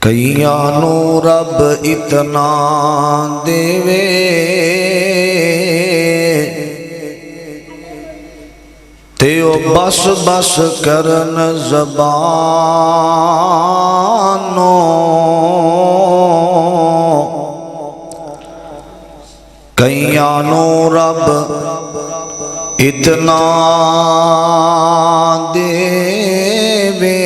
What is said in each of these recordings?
کئیاں نو رب اتنا دیوے تیو بس بس کرن زبانو کئیاں نو رب اتنا دیوے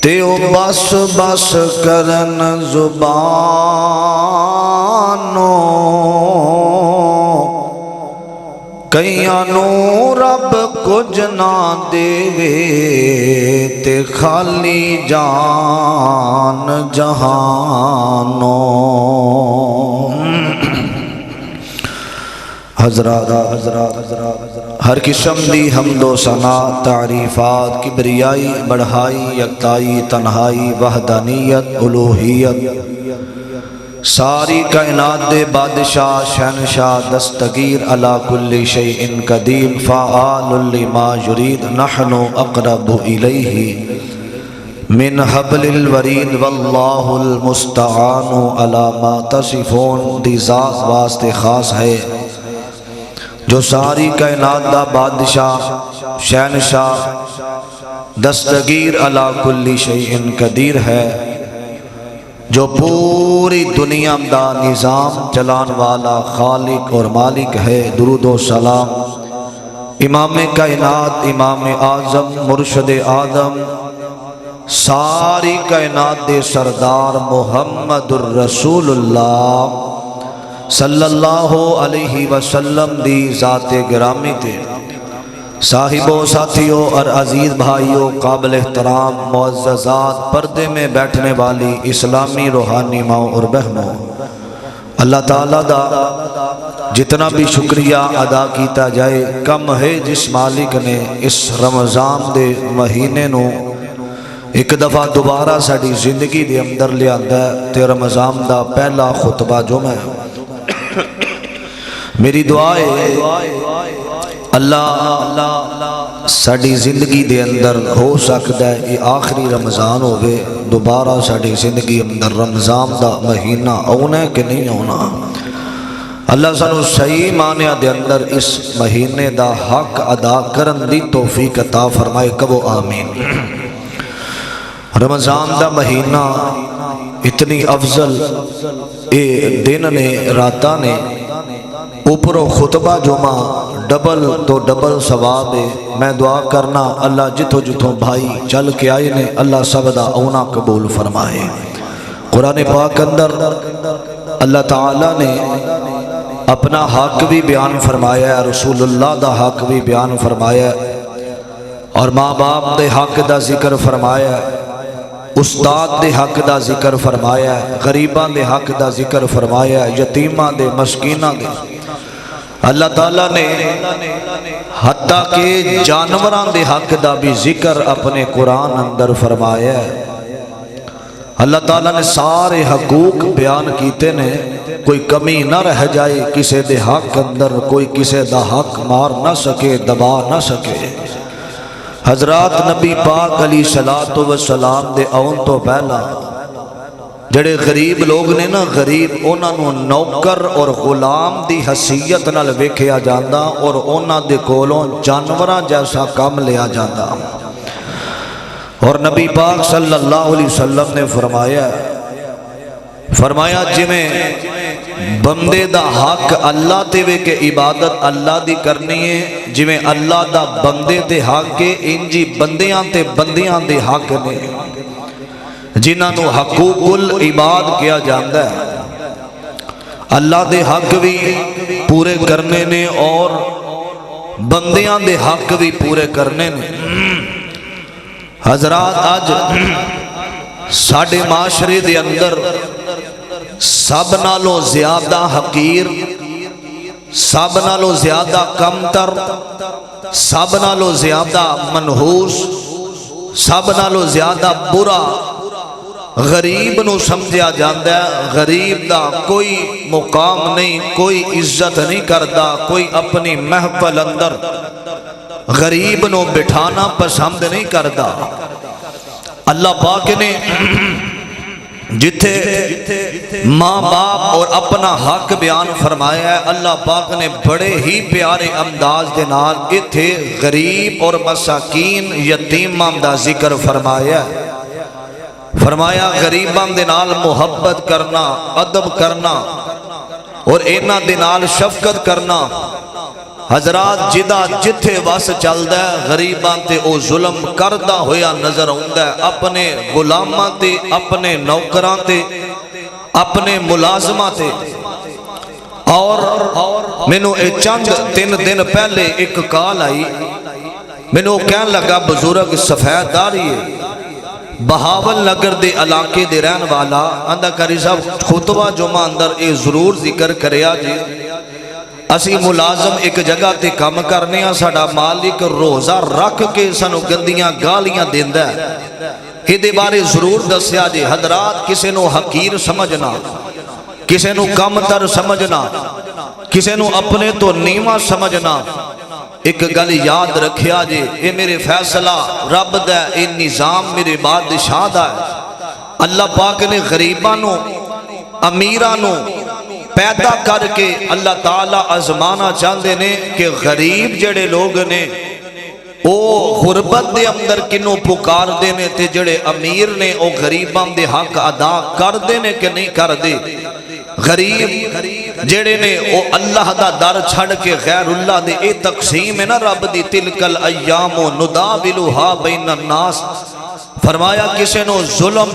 تیو بس بس کرن زبانو کئیاں نو رب کچھ نہ دیوے تے خالی جان جہانو حضرات ہر قسم دی حمد و ثنا تعریفات کبریائی بڑھائی یکتائی تنہائی وحدانیت الوہیت ساری کائنات دے بادشاہ شہنشاہ دستگیر علی کل شیء قدیر فعال لما یرید نحن اقرب الیہ من حبل الورید واللہ المستعان علی ما تصفون دی ذات واسطے خاص ہے جو ساری کائنات دا بادشاہ شہنشاہ دستگیر علی کل شیء قدیر ہے جو پوری دنیا دا نظام چلان والا خالق اور مالک ہے درود و سلام امام کائنات امام اعظم مرشد آدم ساری کائنات دے سردار محمد الرسول اللہ صلی اللہ علیہ وسلم دی ذات گرامی تے صاحبوں ساتھیوں اور عزیز بھائیوں قابل احترام معززات پردے میں بیٹھنے والی اسلامی روحانی ماں اور بہنوں اللہ تعالیٰ دا جتنا بھی شکریہ ادا کیتا جائے کم ہے جس مالک نے اس رمضان دے مہینے نو ایک دفعہ دوبارہ ساڑی زندگی دے اندر لے آندہ ہے تے رمضان دا پہلا خطبہ جمعہ ہے میری دعا ہے اللہ ساڑی زندگی دے اندر ہو سکتا ہے یہ آخری رمضان ہوئے دوبارہ ساڑی زندگی اندر رمضان دا مہینہ ہونا ہے کہ نہیں ہونا اللہ سانو صحیح معنی دے اندر اس مہینے دا حق ادا کرن دی توفیق عطا فرمائے کبو آمین رمضان دا مہینہ اتنی افضل اے دن نے راتہ نے اوپروں خطبہ جمعہ ڈبل تو ڈبل ثواب ہے میں دعا کرنا اللہ جتھو جتھو بھائی چل کے آئے نے اللہ سب دا اونا قبول فرمائے قرآن پاک اندر اللہ تعالیٰ نے اپنا حق بھی بیان فرمایا ہے رسول اللہ دا حق بھی بیان فرمایا ہے اور ماں باپ دے حق دا ذکر فرمایا ہے استاد دے حق دا ذکر فرمایا ہے غریباں دے حق دا ذکر فرمایا ہے یتیماں دے مسکیناں دے اللہ تعالیٰ نے حتیٰ کہ جانوراں دے حق دا بھی ذکر اپنے قرآن اندر فرمایا ہے اللہ تعالیٰ نے سارے حقوق بیان کیتے نے کوئی کمی نہ رہ جائے کسے دے حق اندر کوئی کسے دا حق مار نہ سکے دبا نہ سکے حضرات نبی پاک علیہ السلام دے آن تو پہلا جڑے غریب لوگ نے نا غریب انہوں نوکر اور غلام دی حیثیت نال ویکھیا جاندا اور انہاں دے کولوں جانوراں جیسا کام لیا جاندا اور نبی پاک صلی اللہ علیہ وسلم نے فرمایا جی میں بندے دا حق اللہ تے وے کہ عبادت اللہ دی کرنی ہے جی میں اللہ دا بندے تے حق کے انجی بندیاں تے بندیاں دے حق نے جنہاں نو حقوق العباد کیا جاندہ ہے اللہ دے حق بھی پورے کرنے نے اور بندیاں دے حق بھی پورے کرنے نے حضرات آج ساڑھے معاشرے دے اندر سب نالوں زیادہ حقیر سب نالوں زیادہ کمتر سب نالوں زیادہ منحوس سب نالوں زیادہ برا غریب نو سمجھا جاندہ ہے غریب دا کوئی مقام نہیں کوئی عزت نہیں کردا کوئی اپنی محفل اندر غریب نو بٹھانا پسند نہیں کردا اللہ پاک نے جتھے ماں باپ اور اپنا حق بیان فرمایا ہے، اللہ پاک نے بڑے ہی پیارے انداز دے نال اتھے غریب اور مساکین یتیماں دا ذکر فرمایا ہے۔ فرمایا غریباں دے نال محبت کرنا، ادب کرنا اور اینا دے نال شفقت کرنا۔ حضرات جدا جتھے وس چلدا ہے غریباں تے او ظلم کردہ ہویا نظر آوندا ہے، اپنے غلاماں تے، اپنے نوکراں تے، اپنے ملازماں تے۔ اور مینوں اے چند 3 دن پہلے ایک کال آئی، مینوں کہن لگا بزرگ سفید داری ہے، بہاول نگر دے علاقے دے رہن والا، آندا قاری صاحب خطبہ جمعہ اندر اے ضرور ذکر کریا جی، اسی ملازم ایک جگہ تے کام کرنے ہیں، ساڑا مالک روزہ رکھ کے سانو گندیاں گالیاں دیندہ ہے، یہ دے بارے ضرور دسیا جی۔ حضرات کسے نو حقیر سمجھنا، کسے نو کم تر سمجھنا، کسے نو اپنے تو نیمہ سمجھنا، ایک گل یاد رکھیا جی، اے میرے فیصلہ رب دا، اے نظام میرے بادشاہ دا ہے۔ اللہ پاک نے غریبانوں امیرانوں پیدا کر کے اللہ تعالیٰ ازمانا چاہتے نے کہ غریب جڑے لوگ نے او غربت دے اندر کنوں پکار دینے تے جڑے امیر نے او غریباں دے حق ادا کر دینے کہ نہیں کر دے۔ غریب جڑے نے او اللہ دا در چھڑ کے غیر اللہ دے اے تقسیم ہے نا رب دی تلکل ایام نداولھا بین الناس۔ فرمایا کسے نو ظلم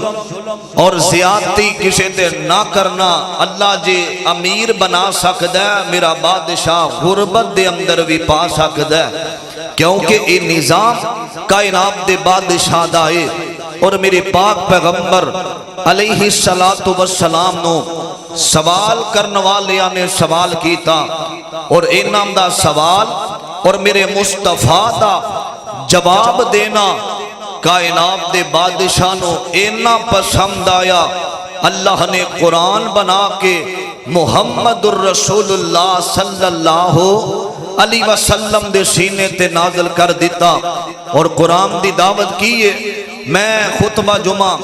اور زیادتی کسے تے نہ کرنا، اللہ جے امیر بنا سکدا ہے، میرا بادشاہ غربت دے اندر بھی پا سکدا ہے، کیونکہ یہ نظام کائنات دے بادشاہ دا ہے۔ اور میرے پاک پیغمبر علیہ السلام نو سوال کرنے والیاں نے سوال کیتا، اور انہاں دا سوال اور میرے مصطفیٰ دا جواب دینا کائنات دے بادشاہ نو اینا پسند آیا، اللہ نے قرآن بنا کے محمد الرسول اللہ صلی اللہ علیہ وسلم دے سینے تے نازل کر دیتا، اور قرآن دی دعوت کیے۔ میں خطبہ جمعہ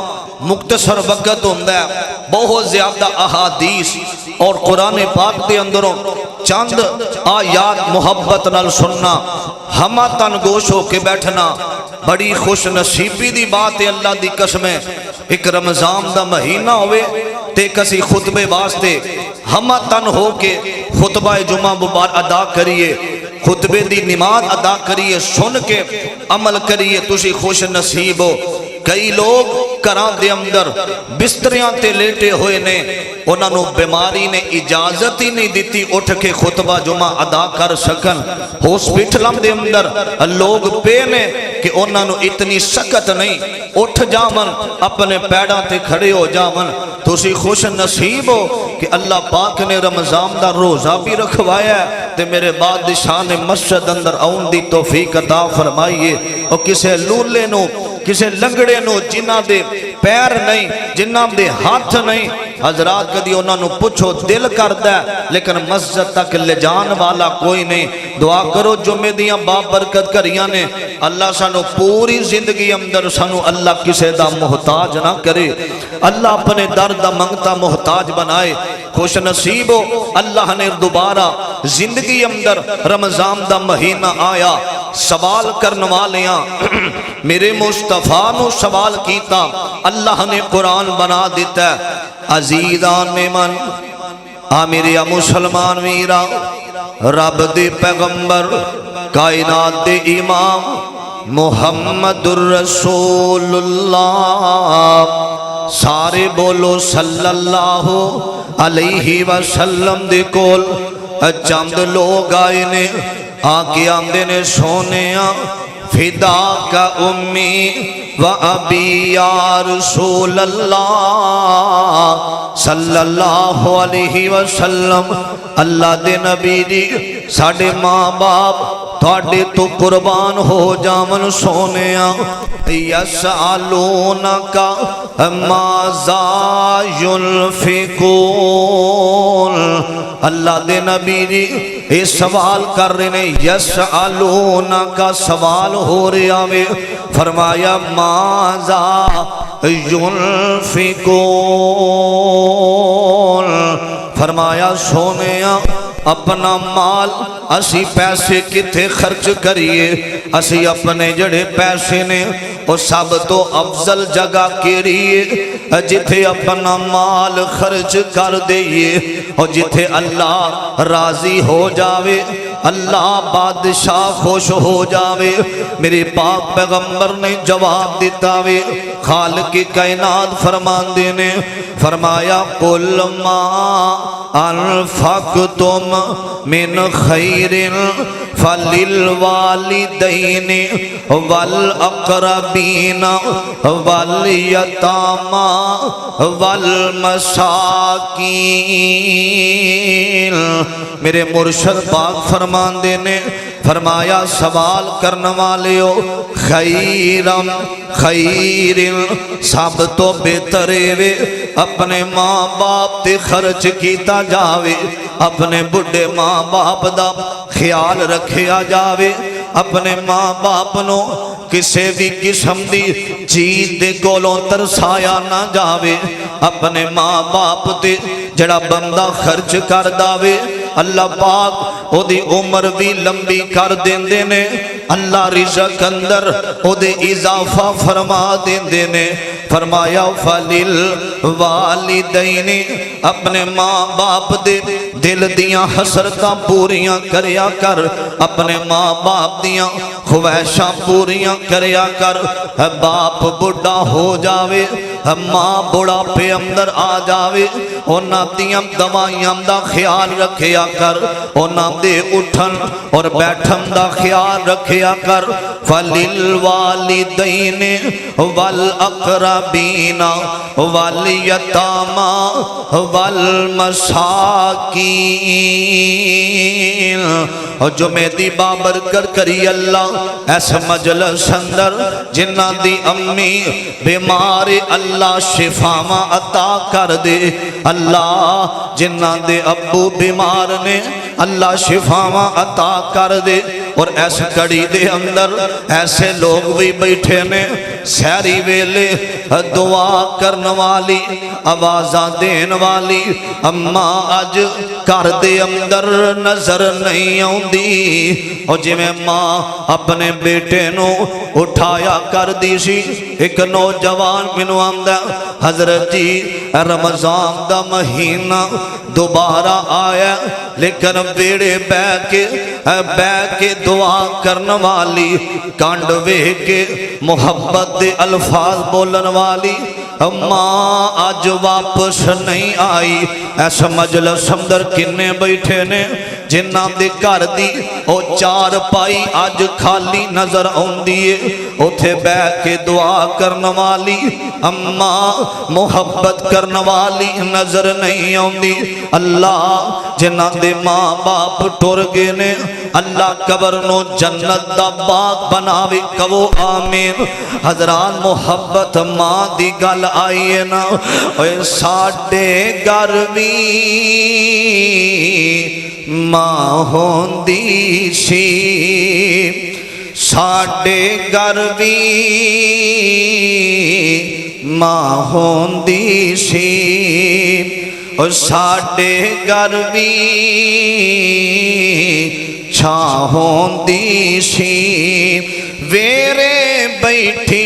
مختصر وقت ہوندہ ہے، بہت زیادہ احادیث اور قرآن پاک دے اندروں چند آیات محبت نال سننا، ہمہ تنگوش ہو کے بیٹھنا بڑی خوش نصیبی دی بات ہے۔ اللہ دی قسمیں ایک رمضان دا مہینہ ہوئے تے کسی خطبے واسطے ہمہ تن ہو کے خطبہ جمعہ مبارک ادا کریے، خطبے دی نماز ادا کریے، سن کے عمل کریے، تسی خوش نصیب ہو۔ کئی لوگ گھراں دے اندر بستریاں تے لیٹے ہوئے نے، انہاں نو بیماری نے اجازت ہی نہیں دیتی اٹھ کے خطبہ جمعہ ادا کر سکن۔ ہاسپٹلاں دے اندر لوگ پے نے کہ انہاں نو اتنی سکت نہیں، اٹھ جاون اپنے پیڑاں تے کھڑے ہو جاون۔ تسی خوش نصیب ہو کہ اللہ پاک نے رمضان دا روزہ بھی رکھوایا ہے تے میرے بادشاہ نے مسجد اندر آن دی توفیق عطا فرمائیے۔ اور کسے لولے نو، کسے لنگڑے نو جنہ دے پیر نہیں، جنہ دے ہاتھ نہیں، حضرات کدی انہاں نو پوچھو دل کردہ ہے لیکن مسجد تک لے جان والا کوئی نہیں۔ دعا کرو جمعے دیاں بابرکت کریاں نے، اللہ سانو پوری زندگی اندر سانو اللہ کسے دا محتاج نہ کرے، اللہ اپنے درد منگتا محتاج بنائے۔ خوش نصیب ہو اللہ نے دوبارہ زندگی اندر رمضان دا مہینہ آیا، سوال کرنے والیاں میرے مصطفیٰ نو سوال کیتا، اللہ نے قرآن بنا دیتا ہے۔ عزیزان من میرے مسلمان میرا، رب دے پیغمبر کائنات دے امام محمد الرسول اللہ، سارے بولو صلی اللہ علیہ وسلم دے کول چند لوگ آئے نے، آکے آندے نے سونیاں فدا کا امی و ابی یا رسول اللہ صلی اللہ علیہ وسلم۔ اللہ دے نبی دی ساڑھے ماں باپ تھوڑے تو قربان ہو جامن سونیاں، یسألونکا ماذا ينفقون۔ اللہ دے نبی دی اے سوال کر رہے نے یسالونا کا سوال ہو رہا وے فرمایا ماذا ينفقون فرمایا سونیا اپنا مال اسی پیسے کتے خرچ کریے اسی اپنے جڑے پیسے نے وہ سب تو افضل جگہ کیڑیے جتھے اپنا مال خرچ کر دئیے اور جتھے اللہ راضی ہو جاوے اللہ بادشاہ خوش ہو جاوے میرے پاک پیغمبر نے جواب دیتا وے خالق کائنات فرمان دینے فرمایا قل ما انفقتم من خیر فللوالدین والاقربین والیتامی والمساکین میرے مرشد پاک فرمان دینے فرمایا سوال کرنے والے ہو خیرم خیرن سب تو بہترے وے اپنے ماں باپ تے خرچ کیتا جاوے اپنے بڑھے ماں باپ دا خیال رکھیا جاوے اپنے ماں باپ نو کسے بھی قسم دی چیز دے کولوں ترسایا نہ جاوے اپنے ماں باپ تے جڑا بندہ خرچ کر داوے اللہ پاک او دی عمر بھی لمبی کر دیندے نے اللہ رزق اندر او دے اضافہ فرما دیندے نے فرمایا فلیل والدین اپنے ماں باپ دے دل دیاں حسرتاں پوریاں کریا کر اپنے ماں باپ دیاں خواہشاں پوریاں کریا کر باپ بڑھا ہو جاوے ماں بڑھا پہ اندر آ جاوے اونا دیاں دوائیاں دا خیال رکھیا کر اونا دے اٹھن اور بیٹھن دا خیال رکھیا کر فَلِلْوَالِدَيْنِ وَالْأَقْرَبِينَ وَالْيَتَامَى وَالْمَسَاكِينَ اور جو میدی بابرکت کری اللہ ایسا مجلس اندر جنہ دی امی بیمار اللہ شفاما عطا کر دے اللہ جنہ دے ابو بیمار نے اللہ شفاما عطا کر دے اور ایسے کڑی دے اندر ایسے لوگ بھی بیٹھے نے سہری ویلے دعا کرن والی آوازاں دین والی اماں اج کر دے اندر نظر نہیں آؤندی اور جی میں ماں اپنے بیٹے نو اٹھایا کر دی سی ایک نوجوان منو آمدہ حضرت جی رمضان دا مہینہ دوبارہ آیا لیکن بیڑے بے کے دعا کرن والی کانڈوے کے محبت دے الفاظ بولن والی ماں آج واپس نہیں آئی ایسا مجلس اندر کنے بیٹھے نے جنہ دے کر دی او چار پائی آج کھالی نظر آندیے اتھے بے کے دعا کرن والی اماں محبت کرن والی نظر نہیں آندی اللہ جنہ دے ماں باپ ٹور گے نے اللہ قبر نو جنت دا باغ بناوے کہو آمین حضران محبت ماں دی گل آئیے نا اے ساڑھے گروی ماں ہوندی سی ساڑھے گروی ماں ہوندی سی اور ساڑھے گروی چھاں ہوندی سی ویرے بیٹھی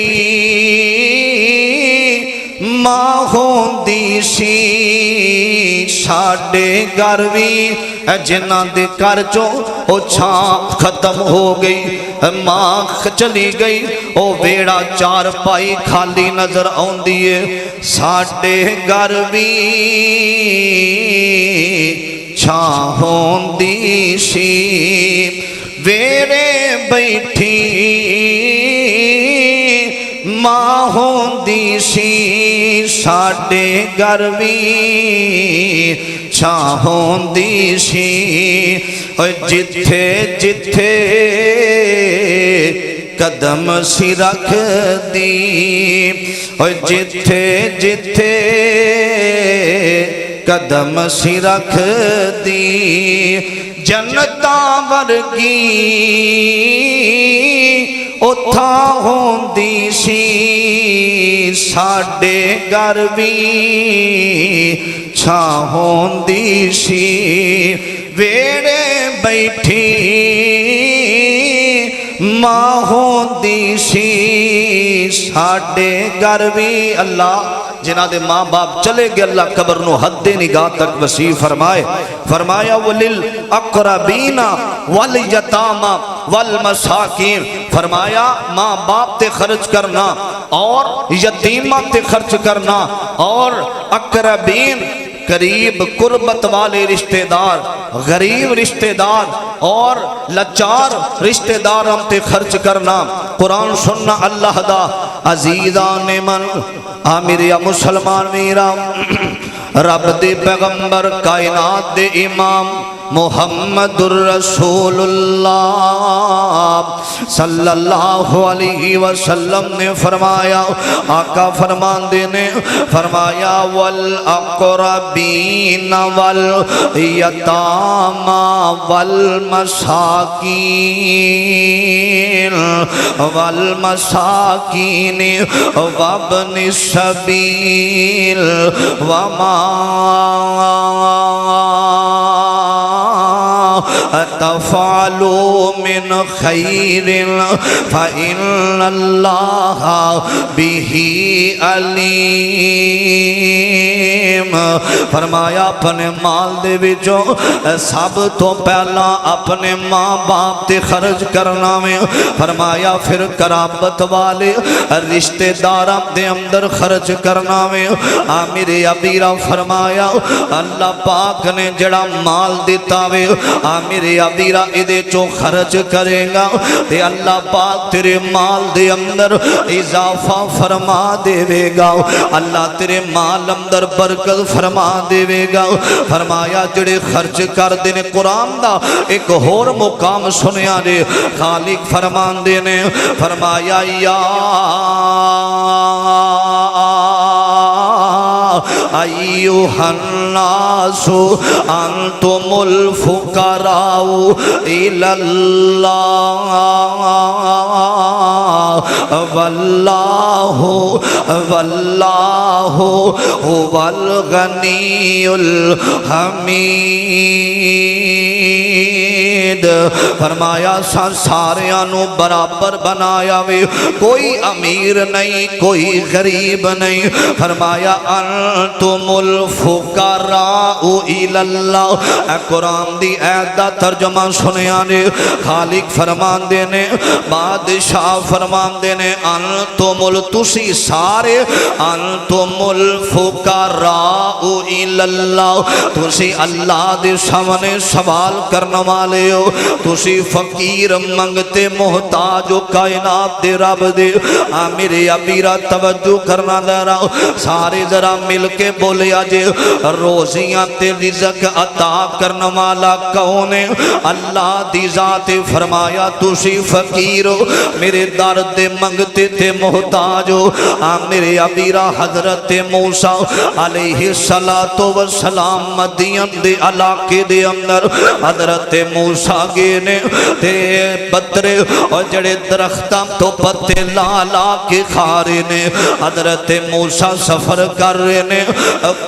ماں ہوندی سی ساڑھے گروی جنہ دے کر چو او چھاں ختم ہو گئی ماں چلی گئی او ویڑا چار پائی کھالی نظر آندیے ساڑھے گروی چھاں ہوندی سی ویرے بیٹھی ماں ہوندی سی ساڑھے گروی چھاں ہوندی سی جتھے جتھے قدم سی رکھ دی جتھے جتھے قدم سی رکھ دی جنتاں ورگی اتھا ہوندی سی ساڈے گھر وی چھاں ہوندی سی ویڑے بیٹھی ماں ہوندی سی ساڈے گھر وی اللہ جنہ دے ماں باپ چلے گئے اللہ قبر نو حد نگاہ تک وسیع فرمائے فرمایا وَلِلْأَقْرَبِينَ وَالْيَتَامَى وَالْمَسَاكِينَ فرمایا ماں باپ تے خرچ کرنا اور یتیمہ تے خرچ کرنا اور اقربین قریب قربت والے رشتہ دار غریب رشتہ دار اور لچار رشتہ دار ہم تے خرچ کرنا قرآن سننا اللہ دا عزیزان من آمیر یا مسلمان میرا رب دے پیغمبر کائنات دے امام محمد الرسول اللہ صلی اللہ علیہ وسلم نے فرمایا آقا فرماندے نے فرمایا والأقربین والیتاما والمساکین والمساکین وابن السبیل وما تفعلوا من خیر فإن اللہ به علیم فرمایا اپنے مال دے وچوں سب تو پہلا اپنے ماں باپ تے خرچ کرنا میں فرمایا پھر قرابت والے رشتہ داراں دے اندر خرچ کرنا میں آمیر ابیرہ فرمایا اللہ پاک نے جڑا مال دیتا وے آمیر ابیرہ ادھے چو خرچ کرے گا تے اللہ پاک تیرے مال دے اندر اضافہ فرما دے گا اللہ تیرے مال اندر برکت فرما دے گا فرمایا جڑے خرچ کر دینے قرآن دا ایک اور مقام سنیا دے خالق فرمان دینے فرمایا یا ایوہ الناس انتم الفقراء الاللہ واللہ هو الغنی الحمید فرمایا سارے آنو برابر بنایا وے کوئی امیر نہیں کوئی غریب نہیں فرمایا انتم الفقراء الاللہ اے قرآن دی آیت دا ترجمہ سنیا نے خالق فرمان دینے بادشاہ فرمان دینے انتم تسی سارے انتم الفقراء الاللہ تسی اللہ دے سامنے سوال کرنے والے ہو تسی فقیر منگتے محتاج ہو کائنات دے رب دے آمیر ابیرہ توجہ کرنا دے رہا سارے ذرا مل کے بولے آجے روزیاں تے رزق عطا کرنے والا کون ہے اللہ دی ذات فرمایا تسی فقیر ہو میرے درد منگتے تے محتاج ہو آمیر ابیرہ حضرت موسیٰ علیہ السلام مدین دے علاقے دے اندر حضرت موسیٰ گینے تے پترے اور جڑے درختاں تو پتے لالا کے کھارے نے حضرت موسیٰ سفر کر رہے نے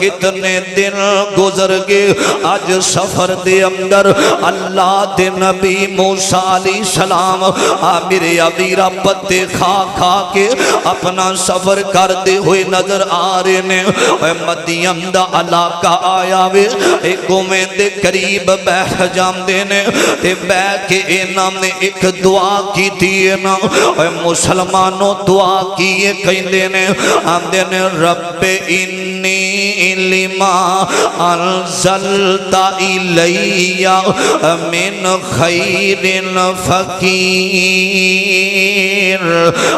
کتنے دن گزر گئے آج سفر دے اندر اللہ دے نبی موسیٰ علیہ السلام آمیر ابیرہ پتے کھا کھا کے اپنا سفر کر دے ہوئے نظر آ رہے نے مدین دا علاقہ آیا وے ایک میں دے قریب بیٹھ جام دینے تے بیٹھ کے انہوں نے ایک دعا کی دیئے نا مسلمانوں دعا کیے کہیں دینے ہم دینے رب انی لما انزلت الیہ من خیر فقیر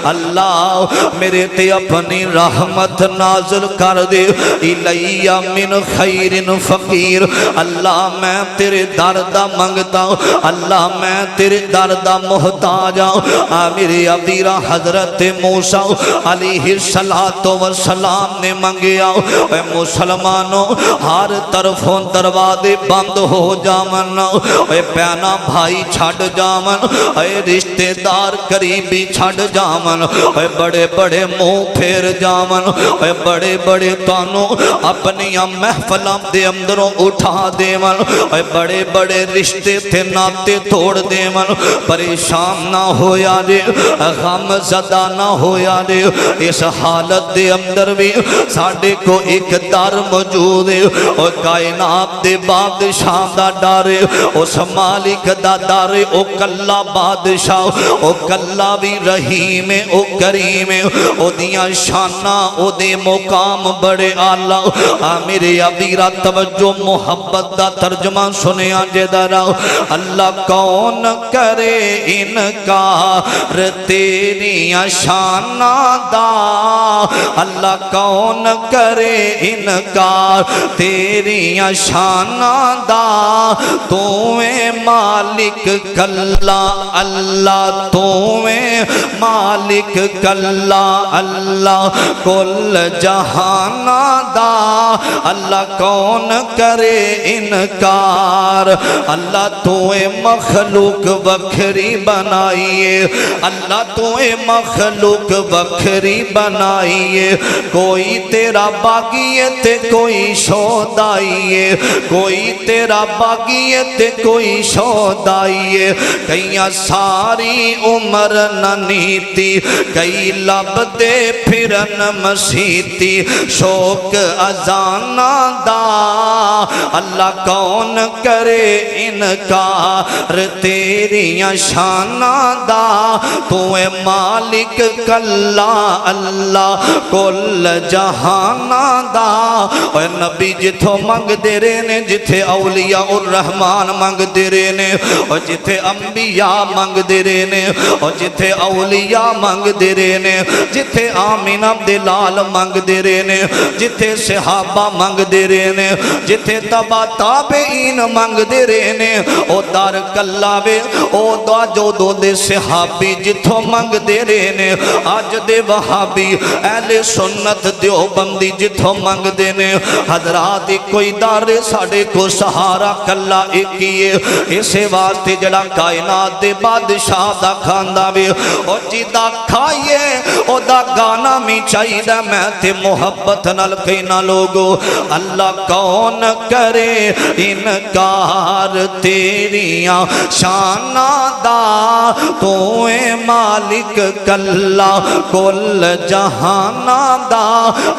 اللہ میرے تے اپنی رحمت نازل کر دے الیہ من خیر فقیر اللہ میں تیرے در دا منگتا ہوں اللہ میں تیرے در دا محتاج ہوں میرے ابیرا حضرت موسیٰ علیہ السلام نے منگیا اے مسلمانوں ہر طرفوں دروازے بند ہو جامن اے پیانا بھائی چھڑ جامن اے رشتہ دار قریبی چھڑ جامن اے بڑے بڑے منہ پھیر جامن اے بڑے بڑے تانوں اپنی محفلوں دے اندروں اٹھا دیون اے بڑے بڑے رشتے تھے ناتے توڑ دیون پریشان نہ ہویا جے غم زدہ نہ ہویا جے اس حالت دے اندر بھی ساڑھے کو ایک در موجود ہے اور کائنات دے بادشاہ دا ڈارے اس مالک دا ڈارے او کلا بادشاہ او کلا بھی رحیم او کریم او دیاں شانہ او دے مقام بڑے آلہ میرے ابیرہ توجہ محبت دا ترجمہ سنیا جدرہ اللہ کون کرے انکار تیری شانہ دا اللہ کون کرے انکار تیری شانہ دا تمہیں مالک کلا اللہ تمہیں مالک کلا اللہ کل جہانہ دا اللہ کون کرے انکار اللہ توے مخلوق بکھری بنائیے اللہ توے مخلوق بکھری بنائیے کوئی تیرا باغیے تے کوئی شودائیے کوئی تیرا باغیے تے کوئی شودائیے کئیاں ساری عمر ننیتی کئی لب دے پھرن مسیتی شوق ازانہ دا اللہ کون کرے انکار تیری شانہ دا تو اے مالک کلا اللہ کل جہانہ دا اے نبی جتھو منگ دے رہنے جتھے اولیاء الرحمن منگ دے رہنے اور جتھے انبیاء منگ دے رہنے اور جتھے اولیاء منگ دے رہنے جتھے آمین عبداللال منگ دے رہنے جتھے صحابہ منگ دے رہنے جتھے تبا تابعین منگ دے رہنے او دار کلاوے او دا جو دو دے صحابی جتھو منگ دے رہنے آج دے وہابی اہل سنت دیو بندی جتھو منگ دینے حضرات کوئی دار ساڑے کو سہارا کلا ایکیے اسے واسطے جڑا کائنات دے بادشاہ دا کھاندہ بھی او جیدہ کھائیے او دا گانا می چاہی دا میں تے محبت نلکے نہ لوگو اللہ کون کرے انکار تیریاں شانہ دا تو اے مالک کلا کل جہانہ دا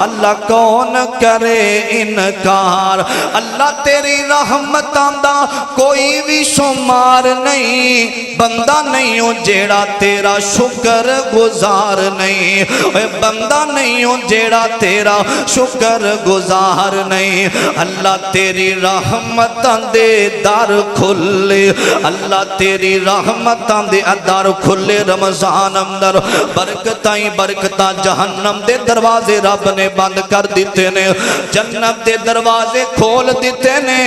اللہ کون کرے انکار اللہ تیری رحمتاں دا کوئی بھی شمار نہیں بندہ نہیں ہوں جیڑا تیرا شکر گزار نہیں اے بندہ نہیں ہوں جیڑا تیرا شکر گزار نہیں اللہ تیری رحمتاں دے دار کھلے اللہ تیری رحمتاں دے دار کھلے رمضان اندر برکتائیں برکتاں جہنم دے دروازے رب نے بند کر دیتے نے جنت دے دروازے کھول دیتے نے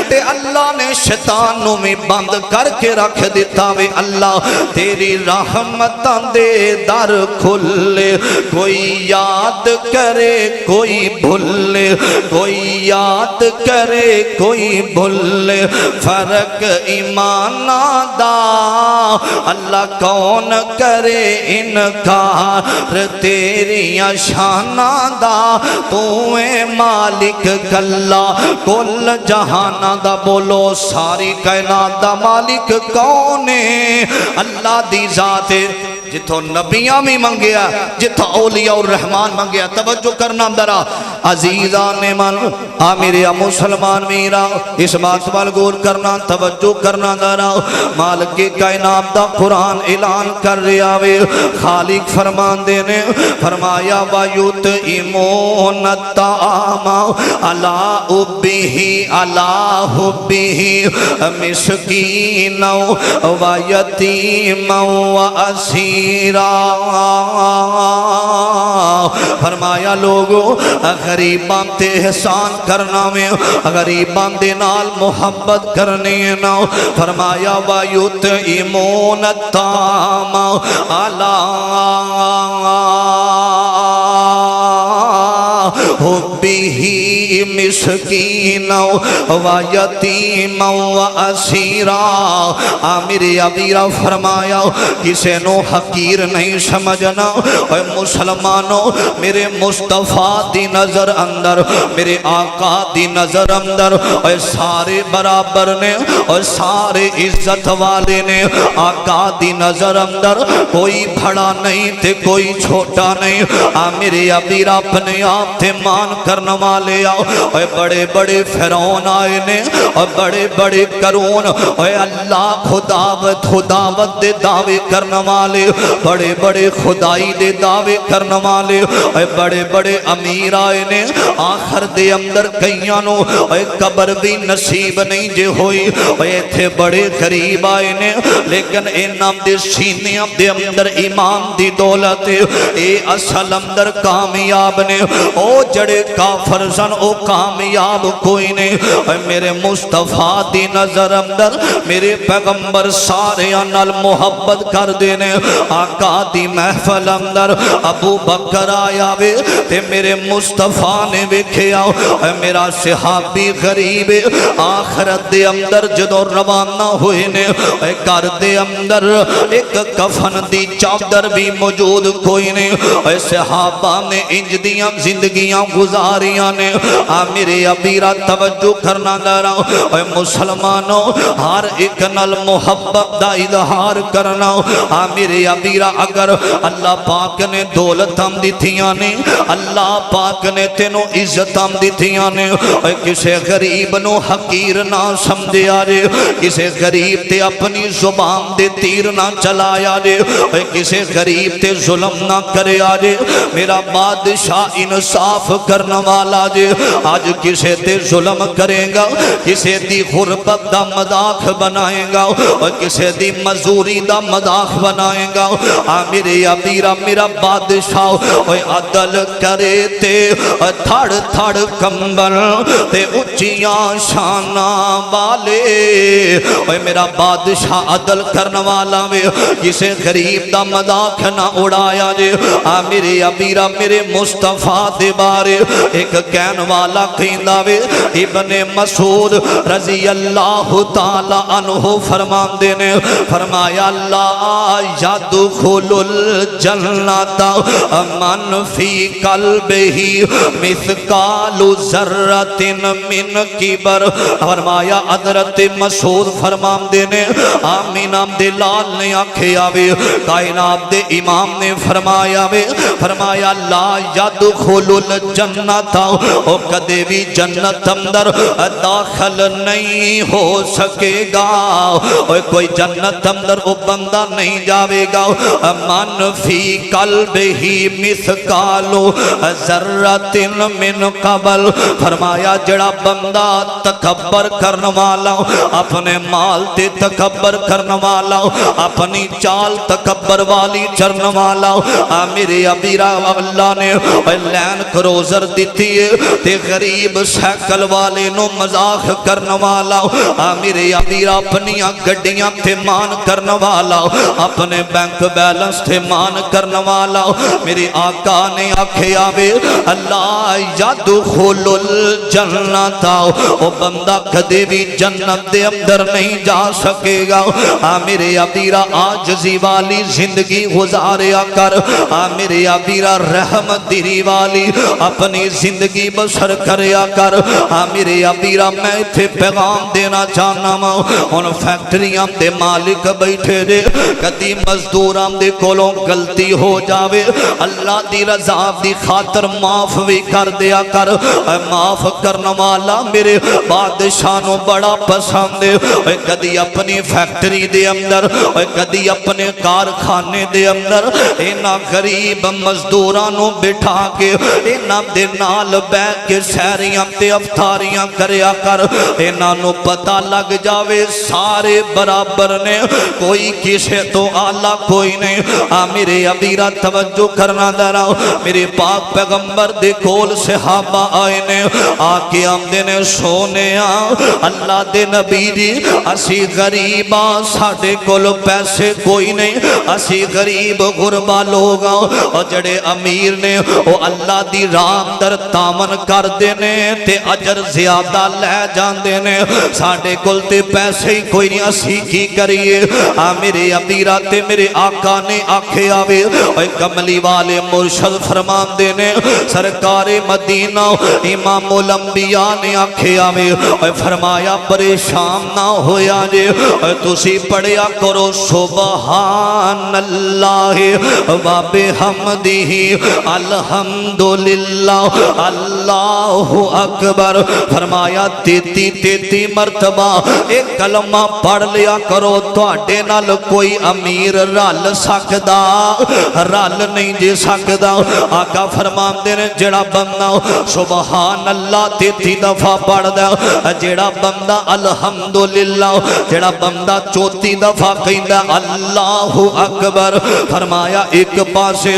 تے اللہ نے شیطانوں میں بند کر کے رکھ دیتا وے اللہ تیری رحمتاں دے در کھلے کوئی یاد کرے کوئی بھولے کوئی یاد کرے کوئی بھولے فرق ایمانہ دا اللہ کون کرے انکار تیری شانہ دا تو اے مالک کلا کل جہانہ دا بولو ساری کائنات دا مالک کون ہے اللہ دی ذات ہے جتھو نبیاں بھی منگیا جتھو اولیاء الرحمن منگیا توجہ کرنا درہ عزیزان من آمیریا مسلمان میرا اس بات وال غور کرنا توجہ کرنا درہ مالک کائنات دا قرآن اعلان کر رہا وے خالق فرمان دینے فرمایا وَيُطْعِمُونَ الطَّعَامَ عَلَىٰ حُبِّهِ عَلَىٰ حُبِّهِ مِسْكِينًا وَيَتِيمًا وَأَسِيرًا اسیرا فرمایا لوگو غریباں تے احسان کرنا میں غریباں دے نال محبت کرنی نا فرمایا وَيُطْعِمُونَ الطَّعَامَ عَلَىٰ حُبِّهِ مِسْكِينًا وَيَتِيمًا وَأَسِيرًا عامر ابیرہ فرمایا کسے نو حقیر نہیں سمجھنا اے مسلمانوں میرے مصطفیٰ دی نظر اندر میرے آقا دی نظر اندر اے سارے برابر نے اور سارے عزت والے نے آقا دی نظر اندر کوئی بڑا نہیں تے کوئی چھوٹا نہیں عامر ابیرہ اپنے آپ تے مان کرنے والے آؤ اے بڑے بڑے فرعون آئے نے اور بڑے بڑے کرون اے اللہ خداوت دے دعوے کرنے والے بڑے بڑے خدائی دے دعوے کرنے والے اے بڑے بڑے امیر آئے نے آخر دے اندر کئیانو اے قبر بھی نصیب نہیں جے ہوئی اے تھے بڑے غریب آئے نے لیکن اے نام دے سینیاں دے اندر ایمان دی دولت اے اصل اندر کامیاب نے او جڑے کافر سن او کامیاب کوئی نے اے میرے مصطفیٰ دی نظر اندر میرے پیغمبر سارے انال محبت کر دینے آقا دی محفل اندر ابو بکر آیا وے تے میرے مصطفیٰ نے ویکھے آؤ اے میرا صحابی غریب آخرت دے اندر جدو روانہ ہوئے نے اے کر دے اندر ایک کفن دی چادر بھی موجود کوئی نے اے صحابہ نے انج دیاں زندگیاں گزاریاں نے عامر ابیرہ توجہ کرنا گرا اے مسلمانوں ہر ایک نل محبت دا اظہار کرنا عامر ابیرہ اگر اللہ پاک نے دولت ہم دی تھیاں نے اللہ پاک نے تینوں عزت ہم دی تھیاں نے اے کسے غریب نو حقیر نہ سمجھے آرے کسے غریب تے اپنی زبان دے تیر نہ چلایا دے اے کسے غریب تے ظلم نہ کرے آرے میرا بادشاہ انصاف کرنا والا دے آج کسے تے ظلم کرے گا کسے دی غربت دا مذاق بنائے گا اور کسے دی مزوری دا مذاق بنائے گا عامر ابیرہ میرا بادشاہ اوے عدل کرے تے تھڑ تھڑ کمبل تے اچیاں شانہ والے اوے میرا بادشاہ عدل کرنے والا وے کسے غریب دا مذاق نہ اڑایا جے عامر ابیرہ میرے مصطفیٰ دے بارے ایک کہن والا کہندا وے ابن مسعود رضی اللہ تعالی عنہ فرمان دینے فرمایا لا یدخل الجنت من فی قلبہ مثقال ذرۃ من کبر فرمایا حضرت مسعود فرمان دینے آمین دے لال نے آنکھے آوے کائنات دے امام نے فرمایا وے فرمایا لا یدخل الجنت او کدے بھی جنت اندر داخل نہیں ہو سکے گا اور کوئی جنت اندر وہ بندہ نہیں جاوے گا من فی قلبہ مثقال ذرۃ من قبل فرمایا جڑا بندہ تکبر کرنے والا اپنے مال تے تکبر کرنے والا اپنی چال تکبر والی چرنے والا عامر ابیرہ اللہ نے لین کروزر دیتی ہے تے غریب سیکل والے نو مذاق کرنے والا عامر ابیرہ اپنی گڈیاں تے مان کرنے والا اپنے بینک بیلنس تے مان کرنے والا میری آقا نے آکھے آوے اللہ یدخل الجنت او بندہ کدے بھی جنت دے اندر نہیں جا سکے گا عامر ابیرہ عاجزی والی زندگی گزاریا کر عامر ابیرہ رحمت دری والی اپنی زندگی بسر کریا کر عامر ابیرہ میں تھے پیغام دینا چاہنا ماں ان فیکٹریاں دے مالک بیٹھے دے کدی مزدوراں دے کولوں غلطی ہو جاوے اللہ دی رضا دی خاطر معاف بھی کر دیا کر معاف کرنا والا میرے بادشاہ نو بڑا پسند ہے کدی اپنی فیکٹری دے اندر کدی اپنے کارخانے دے اندر اینا غریب مزدوراں نو بٹھا کے اینا دے نال بہ کے سیریاں تے افطاریاں کریا کر انہاں نو پتہ لگ جاوے سارے برابر نے کوئی کسے تو آلہ کوئی نہیں میرے ابیرہ توجہ کرنا درا میرے پاک پیغمبر دے کول صحابہ آئے نے آکے آمدے نے سونے اللہ دے نبی دی اسی غریبہ ساڑھے کول پیسے کوئی نہیں اسی غریب غربہ لوگا اور جڑے امیر نے وہ اللہ دی رام در تامن کر دینے تے اجر زیادہ لے جان دینے ساڑھے کول تے پیسے ہی کوئی نہیں اسی کی کریے میرے ابیرہ تے میرے آقا نے آکھے آوے اور کملی والے مرشد فرمان دینے سرکار مدینہ امام الانبیاء نے آکھے آوے اور فرمایا پریشان نہ ہویا جے تسی پڑھیا کرو سبحان اللہ و بحمدہ الحمدللہ اللہ اکبر فرمایا تیتی مرتبہ ایک کلمہ پڑھ لیا کرو تواڈے نال کوئی امیر رل سکدا رل نہیں جے سکدا آقا فرمان دے نے جڑا بندہ سبحان اللہ 33 دفعہ پڑھ دا جڑا بندہ الحمدللہ جڑا بندہ 34 دفعہ کہندا اللہ اکبر فرمایا ایک پاسے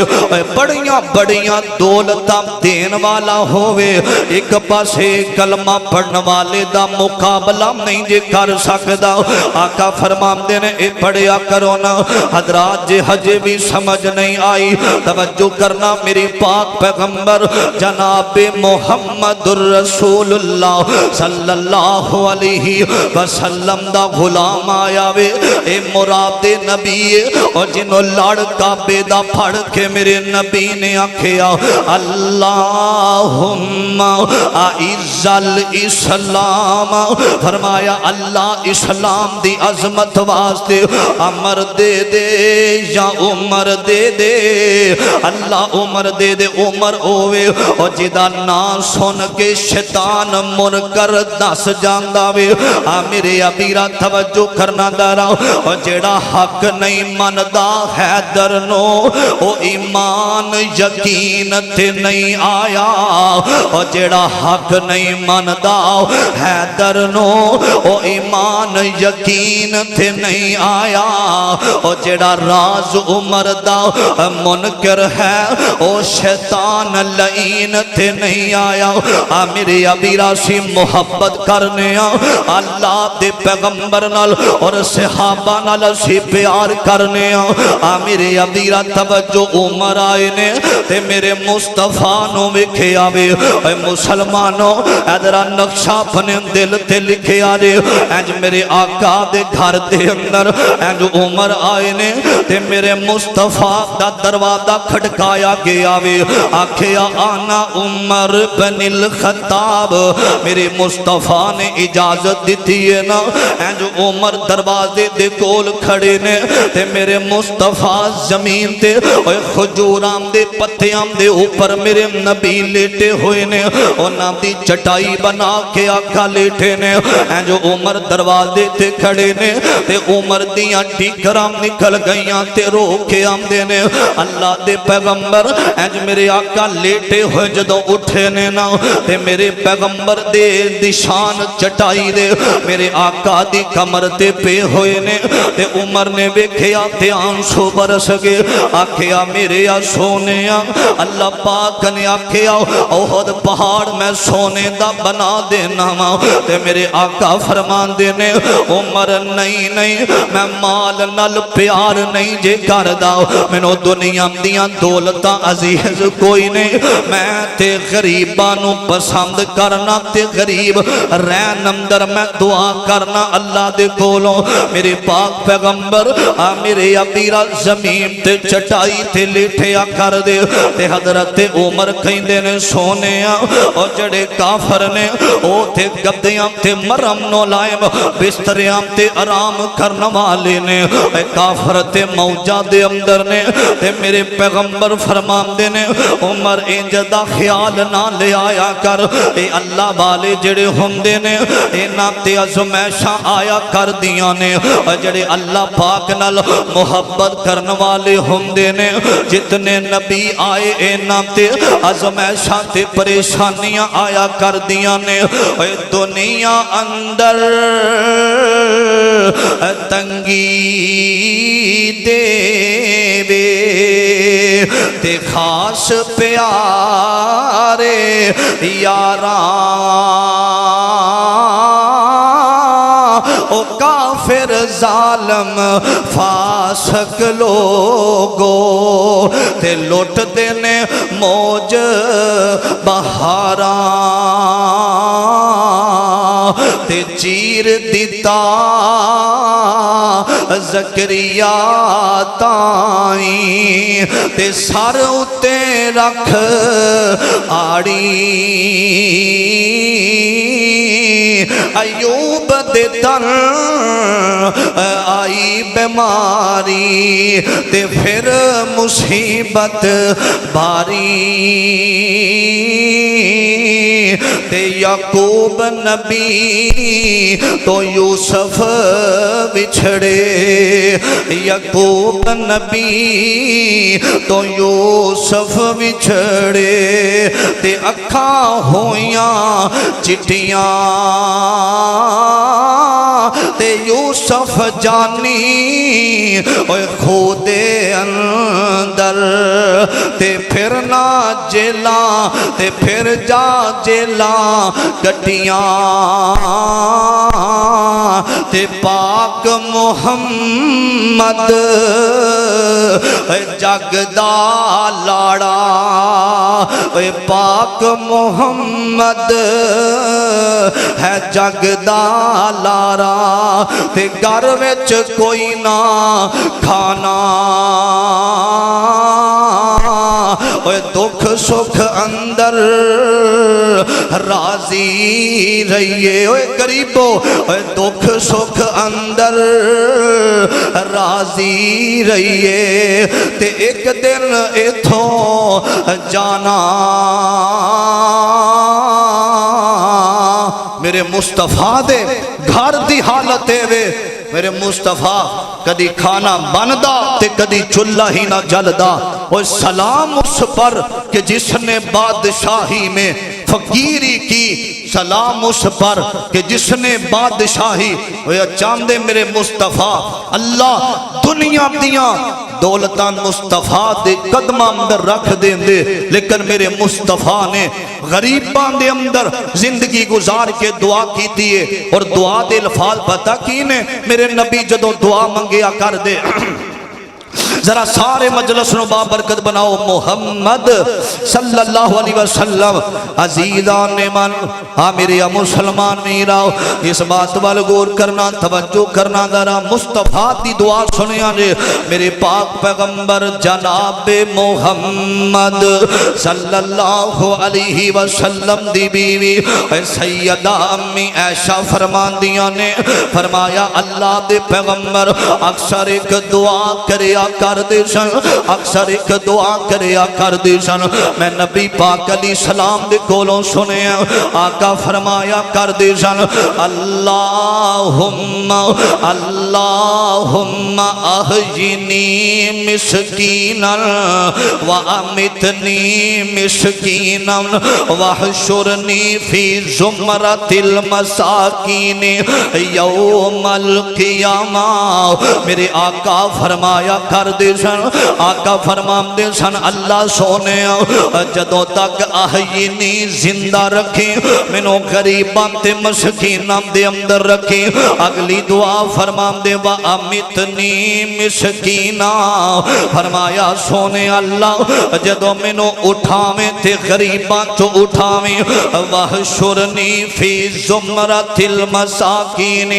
بڑیاں بڑیاں دولتاں دین والا ہوئے ایک پاسے کلمہ پڑھن والے دا مقابلہ نہیں جے کر سکدا آقا فرمان دے نے اے پڑھیا کرو نا حضرات جے حجے بھی سمجھ نہیں آئی توجہ کرنا میری پاک پیغمبر جناب محمد الرسول اللہ صلی اللہ علیہ وسلم دا غلام آیا وے اے مراد نبی اور جنہوں لڑکا بیدہ پڑھ کے میرے نبی نے آکھیا اللہم اعز الاسلام فرمایا اللہ اسلام دی عظمت واسطے عمر دے دے یا عمر دے دے اللہ عمر دے دے عمر ہوئے اور جدہ نا سن کے شیطان منکر دس جاندہ وے میرے ابیرہ توجہ کرنا دارا اور جڑا حق نہیں مندہ حیدر نو او ایمان یقین تے نہیں آیا اور جڑا حق نہیں مندہ حیدر نو او ایمان یقین تے نہیں آیا اور جڑا راز عمر دا منکر ہے او شیطان لعین تے نہیں آیا میرے ابیرہ سی محبت کرنے اللہ دے پیغمبر نال اور صحابہ نال سی پیار کرنے میرے ابیرہ توجہ عمر آئے نے تے میرے مصطفیٰ نو وکھے آوے اے مسلمانوں ادرا نقشہ اپنے دل تے لکھے آجے انج میرے آقا دے گھر دے اندر انج عمر آئے نے تے میرے مصطفیٰ دا دروازہ کھٹکایا گیا وے آکھیا آنا عمر بن الخطاب میرے مصطفیٰ نے اجازت دیتی ہے نا انج عمر دروازے دے کول کھڑے نے تے میرے مصطفیٰ زمین تے خجورام دے پتیام دے اوپر میرے نبی لیٹے ہوئے نے انہاں دی چٹائی بنا کے آقا لیٹے نے انج عمر دروازے تے کھڑے نے تے عمر دیاں ٹھیکرام نکل گئیاں تے رو کے آمدے نے اللہ دے پیغمبر انج میرے آقا لیٹے ہوئے جدو اٹھے نے نا تے میرے پیغمبر دے دشان چٹائی دے میرے آقا دی کمر تے پے ہوئے نے تے عمر نے ویکھیا تے آنسو برس گئے آکھیا میرے سونے اللہ پاک نے آکھیا احد پہاڑ میں سونے دا بنا دینا تے میرے آقا فرمان دینے عمر نہیں میں مال نال پیار نہیں جے کردہ مینوں دنیا دیاں دولتاں عزیز کوئی نہیں میں تے غریبانوں پسند کرنا تے غریب رہن اندر میں دعا کرنا اللہ دے کولوں میرے پاک پیغمبر میرے ابیرہ زمین تے چٹائی تے لیٹھیا کر دے تے حضرت عمر کہندے نے سونے اور جڑے کافر نے او تے گدیاں تے مرم نو لائم بستریاں تے آرام کرنا والے نے اے کافر تے موجہ دے اندر نے تے میرے پیغمبر فرمان دے نے عمر انجدہ خیال نہ لے آیا کر اے اللہ والے جڑے ہوندے نے اے نا تے ازمیشاں آیا کر دیاں نے جڑے اللہ پاک نال محبت کرن والے ہوندے نے جتنے نبی آئے اے نا تے ازمائشاں تے پریشانیاں آیا کر دیاں نے اے دنیا اندر تنگی دے وے تے خاص پیارے یاراں او کافر ظالم فاسق لوگو تے لوٹ دینے موج بہاراں تے چیر دیتا زکریا تائیں تے سر اتے رکھ آڑی ایوب دے تن آئی بیماری تے پھر مصیبت باری تے یعقوب نبی تو یوسف بچھڑے یعقوب نبی تو یوسف بچھڑے تے اکھاں ہویاں چٹیاں تے یوسف جانی اوے خودے اندر تے پھر نہ جیلاں تے پھر جا جیلاں گٹیاں تے پاک محمد جگ دا لاڑا اے پاک محمد ہے جگ دا لاڑا تے گھر وچ کوئی نہ کھانا اے دکھ سکھ اندر راضی رہیے اے غریبو اے دکھ سکھ اندر راضی رہیے تے ایک دن ایتھوں جانا میرے مصطفیٰ دے گھر دی حالت وے میرے مصطفیٰ کدی کھانا بندا تے کدی چولہا ہی نہ جلدا اور سلام اس پر کہ جس نے بادشاہی میں فقیری کی سلام اس پر کہ جس نے بادشاہی چاندے میرے مصطفیٰ اللہ دنیا دیاں دولتان مصطفیٰ دے قدمہ اندر رکھ دیں دے لیکن میرے مصطفیٰ نے غریبان دے اندر زندگی گزار کے دعا کی دیئے اور دعا دے الفاظ پتہ کینے میرے نبی جدو دعا منگیا کر دے ذرا سارے مجلس نو بابرکت بناؤ محمد صلی اللہ علیہ وسلم عزیزان من میرے مسلمان میراؤ اس بات وال غور کرنا توجہ کرنا ذرا مصطفیٰ دی دعا سنیا جے میرے پاک پیغمبر جناب محمد صلی اللہ علیہ وسلم دی بیوی سیدہ امی عائشہ فرمان دیا نے فرمایا اللہ دے پیغمبر اکثر ایک دعا کریا کر دے سن اکثر ایک دعا کریا کر دے سن میں نبی پاک علیہ السلام دے کولوں سنے آقا فرمایا کر دے سن اللہم احیینی مسکینا وامتنی مسکینا وحشرنی فی زمرت المساکین یوم القیامہ میرے آقا فرمایا کر دے سن آقا فرمان دے سن اللہ سونے جدوں تک احیینی زندہ رکھیں منو غریبان تے مسکینان دے اندر رکھیں اگلی دعا فرمان دے وَأَمِتْنِي مِسْكِينًا فرمایا سونے اللہ جدوں منو اٹھاویں تے غریبان چو اٹھاویں وَحْشُرْنِي فِي زُمْرَةِ الْمَسَاكِينِ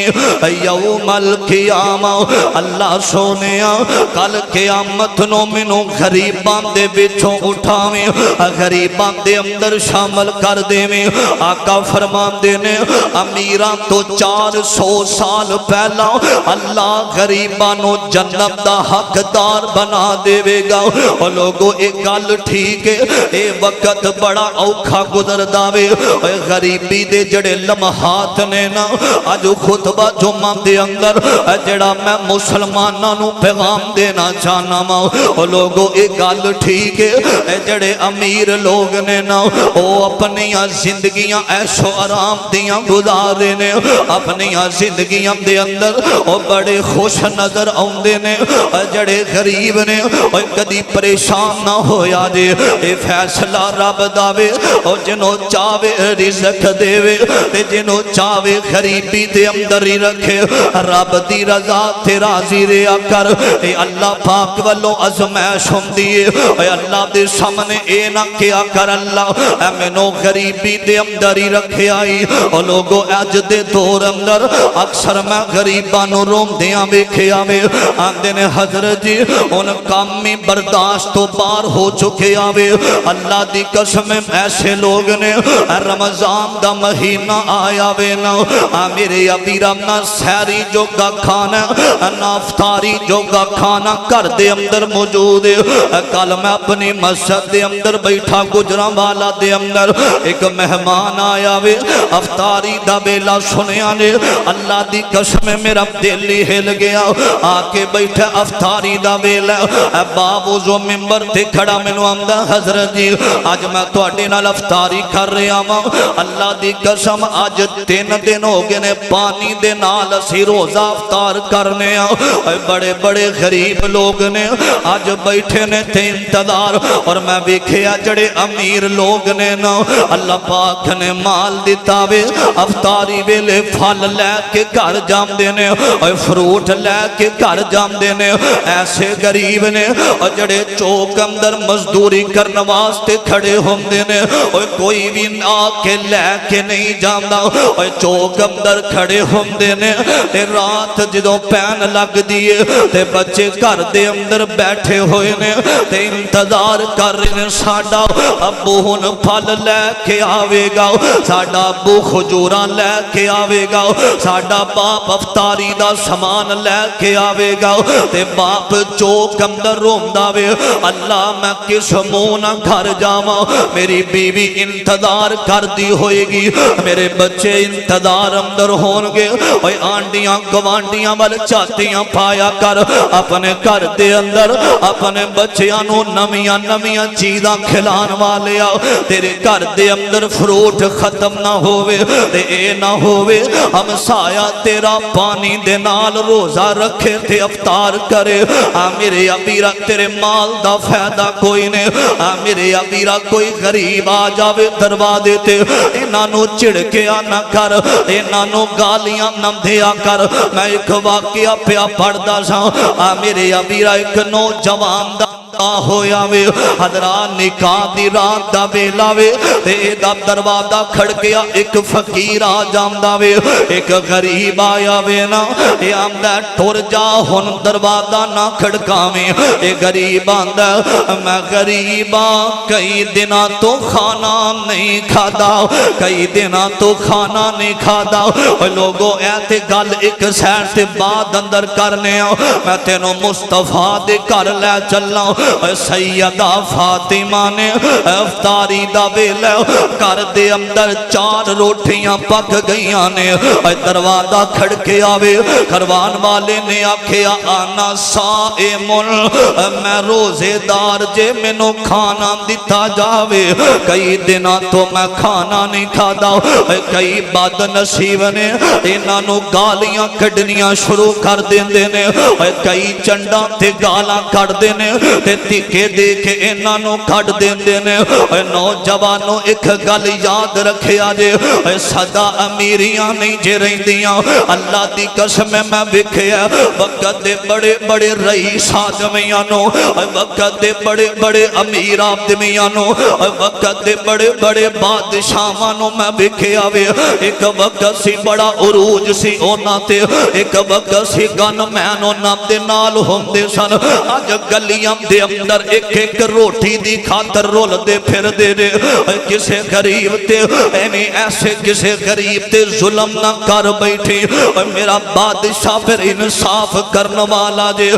یوم القیامہ اللہ سونے کل قیامت نو منو غریبان دے بچوں اٹھاویں غریبان دے اندر شامل کر دے میں آقا فرمان دینے امیران تو 400 سال پہلا اللہ غریبانو جنت دا حقدار بنا دے گا اور لوگو ایک گل ٹھیک ہے اے وقت بڑا اوکھا گزر داوے غریبی دے جڑے لمحات نے نا آج خطبہ جمعہ دے اندر جڑا میں مسلمانہ نو پیغام دینا چاہنا وا او لوگو اے گل ٹھیک ہے اے جڑے امیر لوگ نے نا او اپنی زندگیاں عیش و آرام دیاں گزارے نے اپنی زندگیاں دے اندر او بڑے خوش نظر آوندے نے جڑے غریب نے او کدی پریشان نہ ہویا جے اے فیصلہ رب دا وے او جنوں چاہے رزق دے وے تے جنوں چاہے غریبی دے اندر ہی رکھے رب دی رضا تے راضی رہیا کر اے اللہ پاک والوں ازمائش ہوندی ہے اے اللہ دے سامنے اے نہ کیا کر اللہ اے مینوں غریبی دے اندر ہی رکھے آئی او لوگو اج دے دور اندر اکثر میں غریباں نوں روندیاں ویکھیا وے آندے نے حضرت جی ان کامی برداشت تو باہر ہو چکے آوے اللہ دی قسم ایسے لوگ نے رمضان دا مہینہ آیا وے نا میرے ابی رمنا سہری جو گا کھانا نا افطاری جو گا کھانا کر دے اندر موجود ہے کل میں اپنی مسجد دے اندر بیٹھا گجراں والا دے اندر ایک مہمان آیا وے افطاری دا بیلا سنیا نے اللہ دی قسم میرا دل ہی ہل گیا آکے بیٹھے افطاری دا بیلا باوضو ممبر تے کھڑا مینوں آندا حضرت جی اج میں تواڈے نال افطاری کر رہا ہاں اللہ دی قسم اج 3 دن ہو گئے نے پانی دے نال اسی روزہ افطار کرنے بڑے بڑے غریب لوگ نے اج بیٹھے نے تے انتظار اور میں ویکھیا جڑے امیر لوگ نے نا اللہ پاک نے مال دتا وے افطاری ویلے پھل لے کے گھر جاندے نے فروٹ لے کے گھر جاندے نے ایسے غریب نے جڑے چوک اندر مزدوری کرنے واسطے کھڑے ہوندے نے کوئی بھی آ کے لے کے نہیں جاندا چوک اندر کھڑے ہوندے نے تے رات جدوں پین لگ دیے تے بچے گھر دے اندر بیٹھے ہوئے نے تے انتظار کر رہے نے ساڈا ابو ہن پھل لے کے آوے گا ساڈا ابو کھجوراں لے کے آوے گا ساڈا باپ افطاری دا سامان لے کے آوے گا تے باپ چوک اندر روندا وے اللہ میں کس منہ نہ گھر جاواں میری بیوی انتظار کر دی ہوئے گی میرے بچے انتظار اندر ہون گے اوے آنڈیاں گوانڈیاں وال چاتیاں پایا کر اپنے گھر دے اندر اپنے بچیاں نو نمیاں نمیاں چیزاں کھلان والے آ تیرے گھر دے اندر فروٹ ختم نہ ہوئے تے اے نہ ہوئے ہم سایہ تیرا پانی دے نال روزہ رکھے تے افطار کرے میرے ابیرہ تیرے مال دا فائدہ کوئی نے میرے ابیرہ کوئی غریب آ جاوے دروازے تے انہاں چڑکیا نہ کر انہاں گالیاں نہ دیا کر میں ایک واقعہ پیا پڑھدا سا میرے ابیرہ ایک نوجوان دا ہویا وے حضرات نکاح دی رات دا ویلا وے تے دا دروازہ کھڑ گیا ایک فقیر آ جاندا وے ایک غریب آیا وے نا اے آندا ٹر جا ہن دروازہ نہ کھڑکاویں اے غریب آندا میں غریبا کئی دناں تو کھانا نہیں کھادا کئی دناں تو کھانا نہیں کھادا لوگو اے تے گل ایک سائڈ تے بعد اندر کرنے میں تینوں مصطفیٰ دے گھر لے چلنا سیدہ فاطمہ نے افطاری دا ویلا گھر دے اندر 4 روٹیاں پک گئیاں نے دروازہ کھڑ کے آوے کروان والے نے آکھیا آنا صائم میں روزے دار جے مینوں کھانا دتا جاوے کئی دناں تو میں کھانا نہیں کھادا کئی بد نصیب نے انہاں نوں گالیاں کڈنیاں شروع کر دیندے نے کئی چنڈاں تے گالاں کڈدے نے تے تکے دے کے انہاں نوں کڈ دیندے نے نوجوانوں ایک گل یاد رکھیا جے سدا امیریاں نہیں جے رہندیاں اللہ دی قسم میں ویکھیا وقت دے بڑے بڑے رئیس آدمیاں نوں وقت دے بڑے بڑے امیر آدمیاں نوں وقت دے بڑے بڑے بادشاہاں نوں میں ویکھیا وے ایک وقت سی بڑا عروج سی انہاں تے ایک وقت سی گن مین انہاں دے نال ہوندے سن اج گلیاں دے دے اندر ایک ایک روٹی دی خاطر رول دے پھر دے رے کسے غریب تے اینی ایسے کسے غریب تے ظلم نہ کر بیٹھی میرا بادشاہ پھر انصاف کرنے والا دے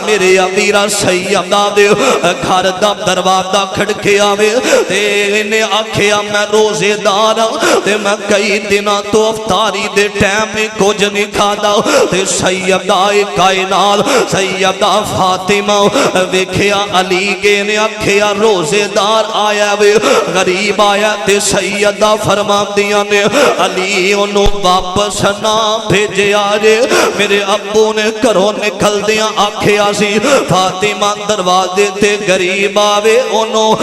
میرے امیرہ سیدہ دے گھر دا دروازہ کھڑکے آوے تے انہیں آکھیا میں روزے دارا تے میں کئی دنہ تو افطاری دے ٹائم میں کچھ نہیں کھادا تے سیدہ کائنات سیدہ فاطمہ ویکھیا علی کے نے آکھیا روزے دار آیا وے غریب آیا تے سیدہ فرما دیا نے علی انہوں واپس نہ بھیجے آجے میرے ابو نے کرو نکل دیا آکھیا سی فاطمہ دروازے تے غریب آوے انہوں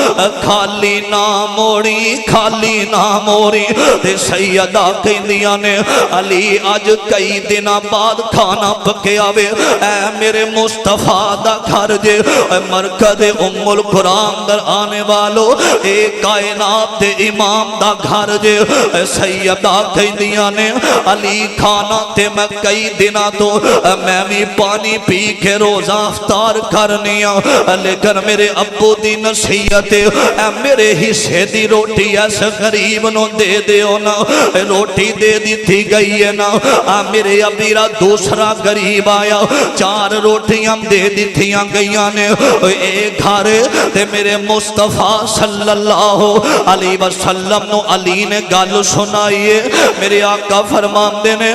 خالی نہ موڑی خالی نہ موڑی تے سیدہ کہیں دیا نے علی آج کئی دن بعد کھانا پکے آوے اے میرے مصطفیٰ دا گھر جے مرکز ام القرآن در آنے والو اے کائنات دے امام دا گھر جے سیدہ کہیں دیا نے علی کھانا تے میں کئی دنہ تو میں بھی پانی پی کے روزہ افطار کرنیا لیکن میرے ابو دی نصیحت اے میرے حصے دی روٹی ایسے غریب نو دے دیو نا روٹی دے دی تھی گئی ہے نا میرے ابیرہ دوسرا غریب آیا 4 روٹیاں دے دی تھیاں گئیاں نے ایک گھر تے میرے مصطفیٰ صلی اللہ علیہ وسلم نو علی نے گل سنائیے میرے آقا فرماندے نے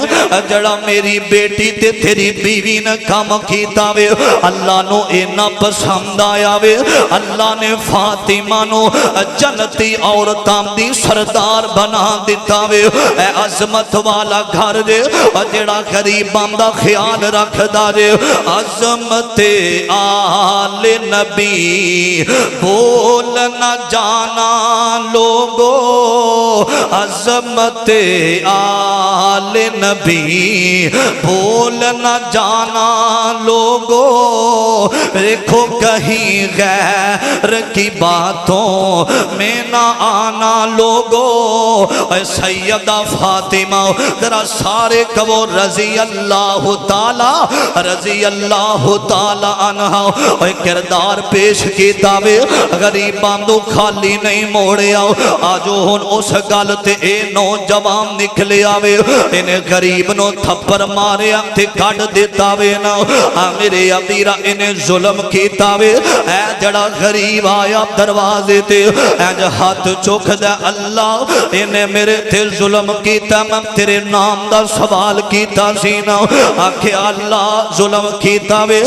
جڑا میری بیٹی تے تیری بیوی نے کام کیتا وے اللہ نو اینا پسند آیا وے اللہ نے فاطمہ نو جنتی عورتاں دی سردار بنا دیتا وے اے عظمت والا گھر دے جڑا غریباں دا خیال رکھ دا دے عظمت آل نبی بول نہ جانا لوگو عظمت آل نبی بول نہ جانا لوگو دیکھو کہیں غیر کی باتوں میں نہ آنا لوگو اے سیدہ فاطمہ ذرا سارے کبو رضی اللہ تعالی عنہ اے کردار پیش کیتا وے غریباں دو خالی نہیں موڑے آؤ آجو ہن اس گالتے اے نوجوان نکلے آوے انہیں غریب نو تھپر مارے تے کٹ دیتا وے نا میرے امیرہ انہیں ظلم کیتا وے اے جڑا غریب آیا دروازے تے اے جو ہاتھ چوک دے اللہ انہیں میرے تے ظلم کیتا میں تیرے نام دا سوال کیتا سینا آکھے اللہ ظلم کیتا وے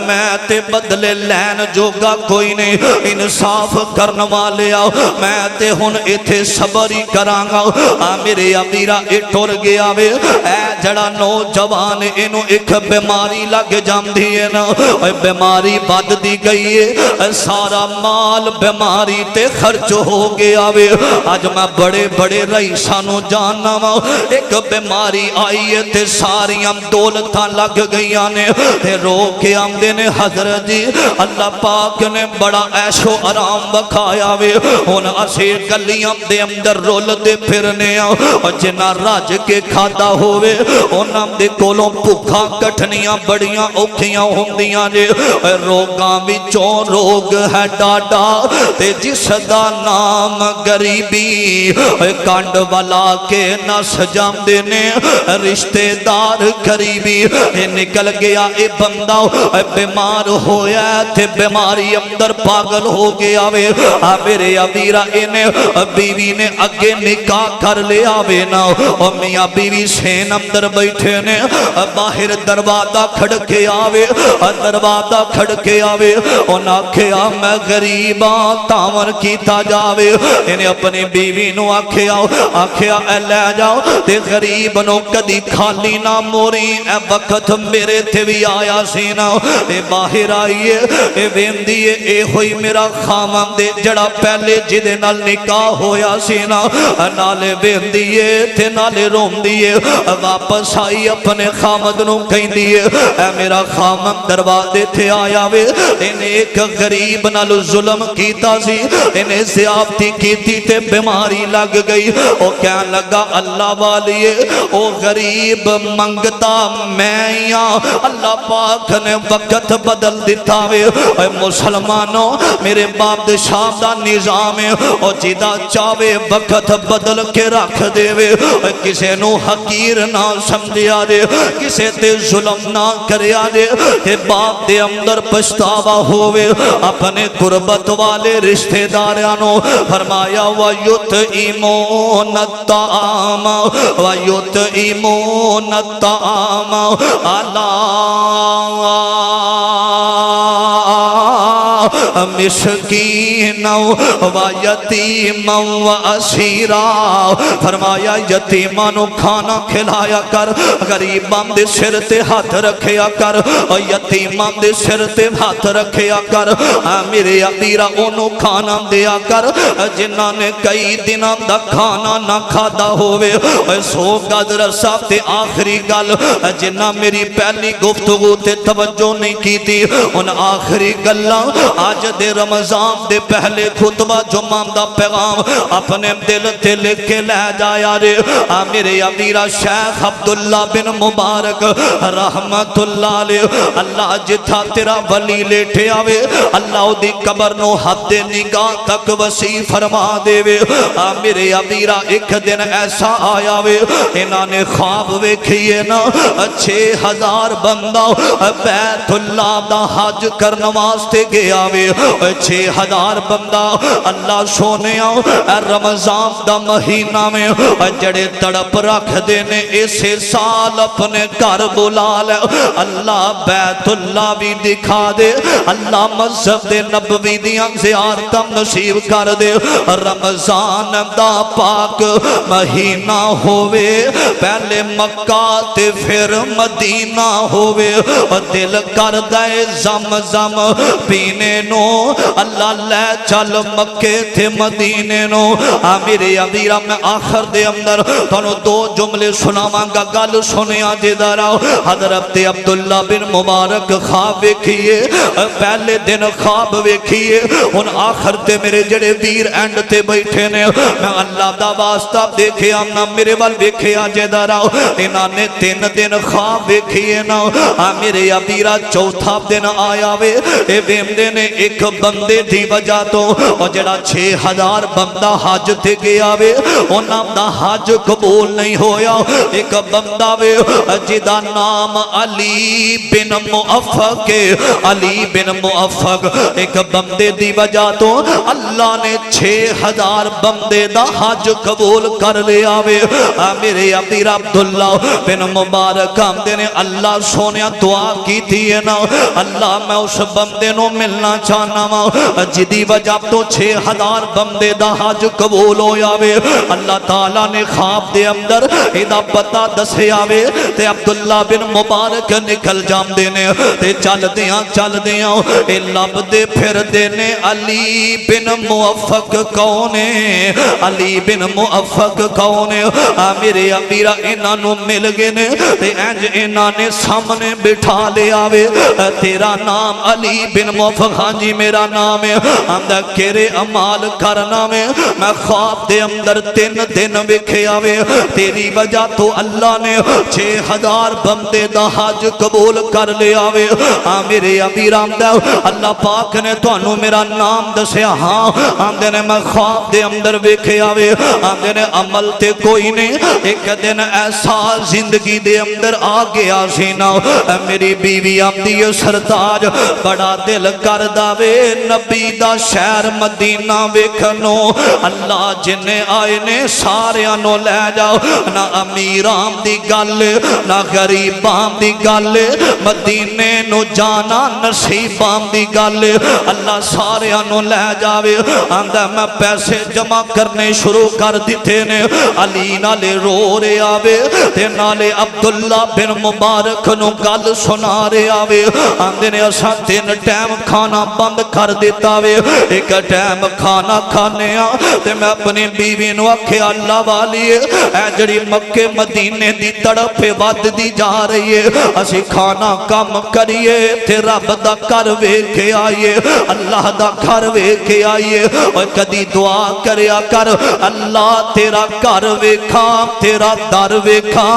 میں تے بدلے لین جوگا کوئی نہیں انصاف کرن والے آؤ میں تے ہن ایتھے صبر ہی کرانگا میرے امیرہ اٹھر گیا وے اے جڑا نوجوان انہوں ایک بیماری لگ جام دیئے نا بیماری بد دی گئی ہے سارا مال بیماری تے خرچ ہو گیا وے آج میں بڑے بڑے رئیسانوں جاننا وا ایک بیماری آئی ہے تے ساریاں دولتاں لگ گئیاں نے تے رو کے آمدے نے حضرت جی اللہ پاک نے بڑا عیش و آرام بکھایا وے ان اسے گلیاں دے اندر رول دے پھرنے اور جنہ راج کے کھادا ہوئے انہاں دے کولوں پکھا کٹھنیاں بڑیاں اوکھیاں ہوندیاں جے روگاں وچوں روگ ہے ڈاڈا تے جس دا نام غریبی کانڈ والا کے نس جام دینے رشتے دار غریبی نکل گیا اے بندہ بیمار ہویا تے بیماری اندر پاگل ہو گیا وے میرے امیرہ انہیں بیوی نے اگے نکاح کر لے آوے نا اور میاں بیوی سین اندر بیٹھے نے باہر دروازہ کھڑکے آوے دروازہ کھڑکے آوے اور آکھیا میں غریباں تاور کیتا جاوے انہیں اپنی بیوی نو آکھیا اے لے جاؤ تے غریب نو کدی خالی نہ موری اے وقت میرے تھے بھی آیا سینا اے باہر آئیے اے ویندیے اے ہوئی میرا خامن دے جڑا پہلے جدے نال نکاح ہویا سینا نا نالے بیندیے تے نالے روم دیے واپس آئی اپنے خامد نو کہیں دیے اے میرا خامد دروازے تھے آیا وے انہیں ایک غریب نال ظلم کیتا سی انہیں زیادتی کیتی تے بیماری لگ گئی او کہنے لگا اللہ والیے او غریب منگتا میں یا اللہ پاک نے وقت بدل دیتا وے اے مسلمانوں میرے باپ دے شام دا نظام ہے او جیدہ چاوے وقت بدل کے رکھ دے وے کسے نو حقیر نہ سمجھیا دے کسے تے ظلم نہ کریا دے کہ باپ دے اندر پشتاوا ہوئے اپنے قربت والے رشتہ دارانو فرمایا وَيُطْعِمُونَ الطَّعَامَ وَيُطْعِمُونَ الطَّعَامَ عَلَىٰ مسکینا و یتیما و اسیرا فرمایا یتیمانو کھانا کھلایا کر غریبان دے سر تے ہاتھ رکھیا کر یتیمان دے سر تے ہاتھ رکھیا کر میرے ابیرا انہوں کھانا دیا کر جنہاں نے کئی دنوں دا کھانا نہ کھادا ہوئے سو گادر صاحب تے آخری گل جنہاں میری پہلی گفتگو تے توجہ نہیں کی تھی ان آخری گلہ آج دے رمضان دے پہلے خطبہ جمعہ دا پیغام اپنے دل تے لکھ کے لے جایا رے میرے امیرہ شیخ عبداللہ بن مبارک رحمت اللہ علیہ اللہ جتھا تیرا ولی لیٹے آوے اللہ دی قبر نو حد نگاہ تک وسیع فرما دے وے میرے امیرہ ایک دن ایسا آیا وے انہاں نے خواب ویکھئے نا 6000 بندہ بیت اللہ دا حج کرنا واسطے گیا وے 6000 بندہ اللہ سونے رمضان دا مہینہ میں جڑے تڑپ رکھ دینے اسے سال اپنے گھر بلا لے اللہ بیت اللہ بھی دکھا دے اللہ مسجد نبوی دیاں زیارتم نصیب کر دے رمضان دا پاک مہینہ ہوئے پہلے مکہ تے پھر مدینہ ہوئے دل کر دے زمزم پینے نو اللہ لے چل مکے تھے مدینے نو میرے ابیرہ میں آخر دے اندر تنو دو جملے سناواں گا گل سنیا جدر آؤ حضرت عبداللہ بن مبارک خواب ویکھئے پہلے دن خواب ویکھئے ان آخر تے میرے جڑے ویر اینڈ تے بیٹھے نے میں اللہ دا واسطہ دیکھے آمنا میرے وال ویکھے آجے در آؤ انہاں نے 3 دن خواب ویکھئے نا میرے ابیرہ چوتھا دن آیا وے اے بیمدے نے ایک بندے دی وجہ تو اور جڑا 6000 بندہ حج تے گیا وے انہاں دا حج قبول نہیں ہویا ایک بندہ وے جدا نام علی بن موفق علی بن موفق ایک بندے دی وجہ تو اللہ نے 6000 بندے دا حج قبول کر لیا وے میرے امیر عبداللہ بن مبارک آمدے نے اللہ سونیا دعا کی تھی نا اللہ میں اس بندے نو ملنا چاہنا وا جدی وجہ تو 6000 بندے دا حج قبول ہویا وے اللہ تعالیٰ نے خواب دے اندر ایدہ پتہ دسے آوے تے عبداللہ بن مبارک نکل جام دینے تے چل دیاں اے لب دے پھر دینے علی بن موفق کونے علی بن موفق کونے میرے امیرہ انہوں مل گئے نے تے اینج انہوں نے سامنے بٹھا لے آوے تیرا نام علی بن موفق ہاں جی میرا نام ہے اندہ کیرے عمال کرنا میں خواب دے اندر 3 دن وکھے آوے تیری وجہ تو اللہ نے 6000 بندے دا حج قبول کر لے آوے میرے امیر آمدہ اللہ پاک نے تو انہوں میرا نام دسیا ہاں آمدے نے میں خواب دے اندر وکھے آوے آمدے نے عمل تے کوئی نہیں ایک دن ایسا زندگی دے اندر آگیا سینا میری بیوی آمدی سرتاج بڑا دل کر داوے نبی دا شہر مدینہ وکھنو اللہ جنہیں آئے نے سارے انو لے جاؤ نہ امیران دی گل نہ غریباں دی گل مدینے نو جانا نصیباں دی گل اللہ سارے نو لے جاوے آندا میں پیسے جمع کرنے شروع کر دیتے نے علی نالے رو رہے آوے تے نالے عبداللہ بن مبارک نو گل سنا رہے آوے آندے نے اساں 3 ٹائم کھانا بند کر دیتا وے ایک ٹائم کھانا کھانے تے میں اپنی بیوی نو آکھے اللہ والی اے جڑی مکے مدینے دی تڑپ ود دی جا رہی ہے اسی کھانا کم کریے تے رب دا گھر ویکھے آئیے اللہ دا گھر ویکھے آئیے اور کدی دعا کریا کر اللہ تیرا گھر ویکھا تیرا در ویکھا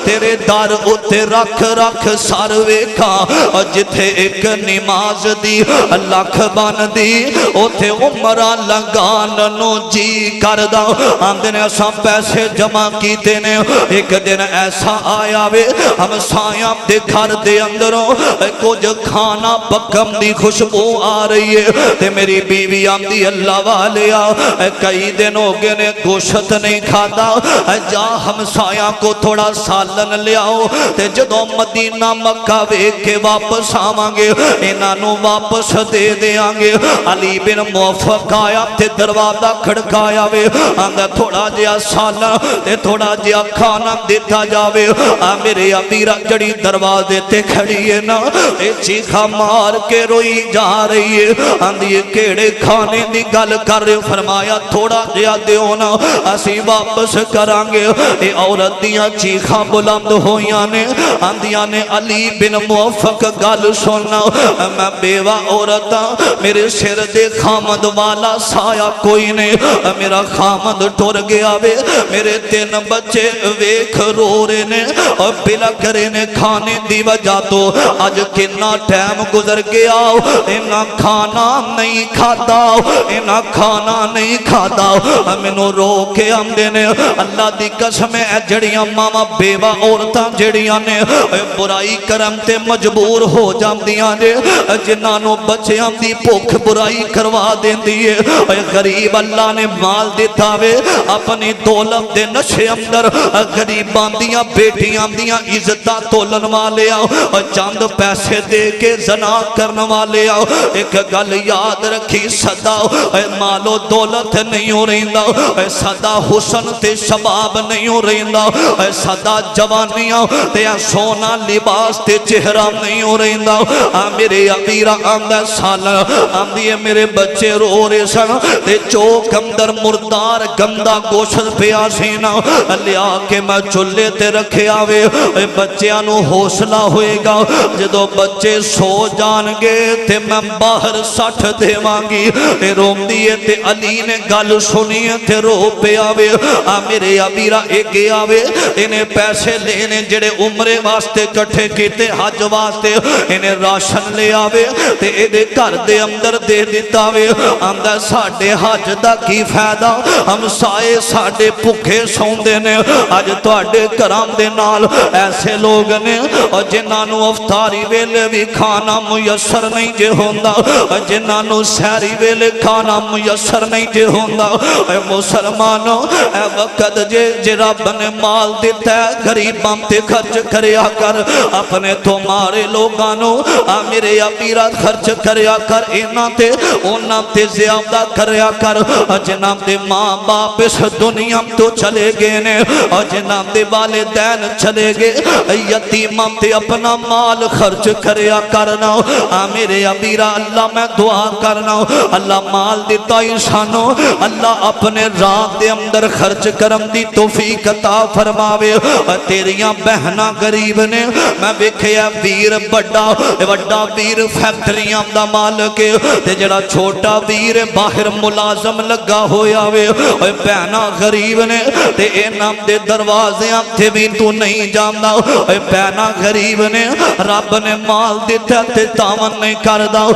تیرے در اتے رکھ رکھ سر ویکھا اور جتھے ایک نماز دی لکھ بن دی اتے عمرہ لگان نو جی کردہ آمدے نے اساں پیسے جمع کیتے نے ایک دن ایسا آیا وے ہم سایاں دے گھر دے اندروں کچھ کھانا پکم دی خوشبو آ رہی ہے تے میری بیوی آمدی اللہ والیا کئی دن ہو گئے نے گوشت نہیں کھاتا جا ہم سایاں کو تھوڑا سالن لے آؤ تے جدو مدینہ مکہ ویکھ کے واپس آوانگے انہوں واپس دے دے آنگے علی بن موفق آیا تے دروازہ کھڑکایا وے آنگا تھوڑا جیا سالن تے تھوڑا جیا کھانا دیتا جاوے میرے امیرہ جڑی دروازے تے کھڑی ہے نا اے چیخا مار کے روئی جا رہی ہے آندھی کیڑے کھانے دی گل کر رہے فرمایا تھوڑا جیا دیو نا اسی واپس کرانگے اے عورت دیاں چیخا بلند ہویاں نے آندھیاں نے علی بن موفق گل سننا میں بیوہ عورتاں میرے سر دے خامد والا سایہ کوئی نہیں میرا خامد ٹور گیا وے میرے 3 بچے ویکھ رو رہے نے اور بلا کرے نے کھانے دی وجہ تو آج کنا ٹائم گزر گیا انہاں کھانا نہیں کھاتا انہاں کھانا نہیں کھاتا منو رو کے ہم دینے اللہ دی قسم ہے جڑیاں ماما بیوہ عورتاں جڑیاں نے برائی کرم تے مجبور ہو جام دیاں نے جنانوں بچے ہم دی پوکھ برائی کروا دیں دیئے غریب اللہ نے مال دیتا وے اپنی دولت دے نشے اندر غریبان دیاں بیٹیاں دیاں عزتہ تولن والے آؤ چاند پیسے دے کے زنا کرن والے آؤ ایک گل یاد رکھی صدا مال و دولت نہیں ہو رہیندہ صدا حسن تے شباب نہیں ہو رہیندہ صدا جوانیاں تے سونا لباس تے چہرہ نہیں ہو رہیندہ میرے امیرہ آمدہ سالا آمدی میرے بچے رو رہے سن تے چوک اندر مردار گندہ گوشت پہ آسینا لیا کہ میں چلے تے رکھے آوے بچیاں نو حوصلہ ہوئے گا جدو بچے سو جان گے تے میں باہر سٹھ دے مانگی روم دیئے تے علی نے گل سنیے تے رو پہ آوے میرے امیرہ ایک آوے انہیں پیسے لینے جڑے عمرے واسطے کٹھے کیتے حج واسطے انہیں راشن لے آوے تے ایدے کر دے اندر دے دیتا وے آمدہ ساڑھے حج دا کی فائدہ ہم سائے ساڑھے پکھے سوندے نے آج تو آڑھے کرام دے نال ایسے لوگ نے جنانو افطاری ویلے بھی کھانا میسر نہیں جے ہوندہ جنانو سہری ویلے کھانا میسر نہیں جے ہوندہ مسلمانوں اے وقت جے رب نے مال دیتا ہے غریباں تے خرچ کریا کر اپنے تمہارے لوگانوں میرے امیرہ خرچ کریا کر اینا تے اونا تے زیادہ کریا کر جنام دے ماں باپ اس دنیا تو چلے گئے نے جنام دے والدین چلے گئے یتیماں تے اپنا مال خرچ کریا کرنا میرے امیرہ اللہ میں دعا کرنا اللہ مال دیتا انسانوں اللہ اپنے راہ دے اندر خرچ کرم دی توفیق عطا فرماوے تیریاں بہنہ غریب نے میں بیکھیا ویر بڑا ویر فیکٹریاں دا مالک تے جڑا چھوٹا ویر باہر ملازم لگا ہویا وے بہنہ غریب نے تے اے نام دے دروازیاں تے بھی تو نہیں جاندا بہنہ غریب نے رب نے مال دیتا تے تاون نہیں کردہ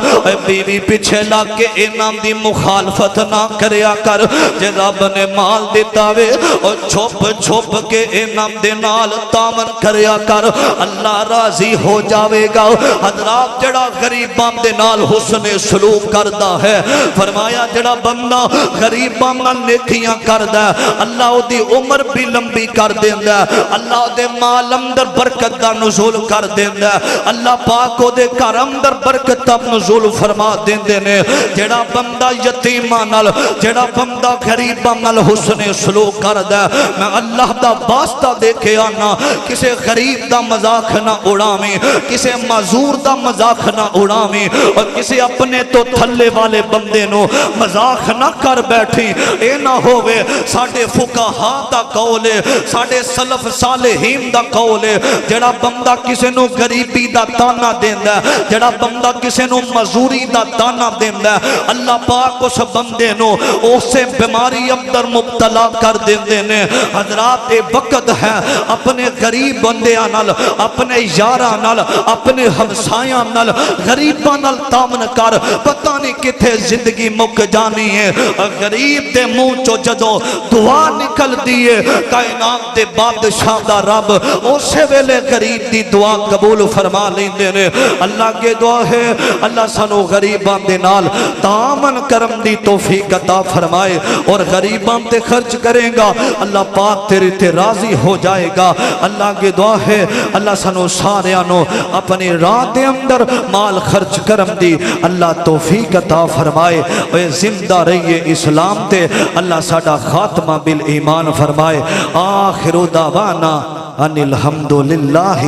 بیوی پیچھے لگ کے اے نام دی مخالفت نہ کریا کر جے رب نے مال دیتا وے اور چھوپ چھوپ کے اے نام دے نال تاون کریا کر اللہ راضی ہو جاوے گا حضرات جڑا غریباں دے نال حسن سلوک کردہ ہے فرمایا جڑا بندہ غریباں نال نیکیاں کردہ اللہ دی عمر بھی لمبی کر دیندہ اللہ دے دے مال اندر برکت دا نزول کر دیندا ہے، اللہ پاک او دے گھر اندر برکت دا نزول فرما دیندے نے۔ جڑا بندہ یتیماں نال، جڑا بندہ غریباں نال حسن سلوک کردا ہے، میں اللہ دا واسطہ دے کے آنا کسے غریب دا مذاق نہ اڑاویں، کسے معذور دا مذاق نہ اڑاویں، اور کسے اپنے تو تھلے والے بندے نو مذاق نہ کر بیٹھی۔ اے نہ ہووے ساڈے فقہاء دا قول ہے، ساڈے سلف صالحین دا قول ہے، جڑا بندہ کسے نو غریبی دا تانا دیندا ہے، جڑا بندہ کسے نو مزوری دا تانا دیندا ہے، اللہ پاک اس بندے نو اسے بیماری اندر مبتلا کر دیندے نے۔ حضرات اے وقت ہے اپنے غریب بندیاں نال، اپنے یاراں نال، اپنے ہمسایاں نال، غریباں نال تعاون کر، پتہ نہیں کتھے زندگی مک جانی ہے۔ غریب دے منہ چو جدوں دعا نکل دیے کائنات دے بادشاہ دا رب اسے ویلے غریب دی دعا قبول فرما لیندے نے۔ اللہ کے دعا ہے اللہ سانو غریباں دے نال تعاون کرم دی توفیق عطا فرمائے، اور غریباں تے خرچ کرے گا اللہ پاک تیرے تے راضی ہو جائے گا۔ اللہ کی دعا ہے اللہ سانو ساریاں نو اپنی راہ دے اندر مال خرچ کرم دی اللہ توفیق عطا فرمائے، اے زندہ رہیے اسلام تے اللہ ساڈا خاتمہ بالایمان فرمائے۔ آخر دعوانا ان الحمدللہ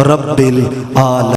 رب العالمین۔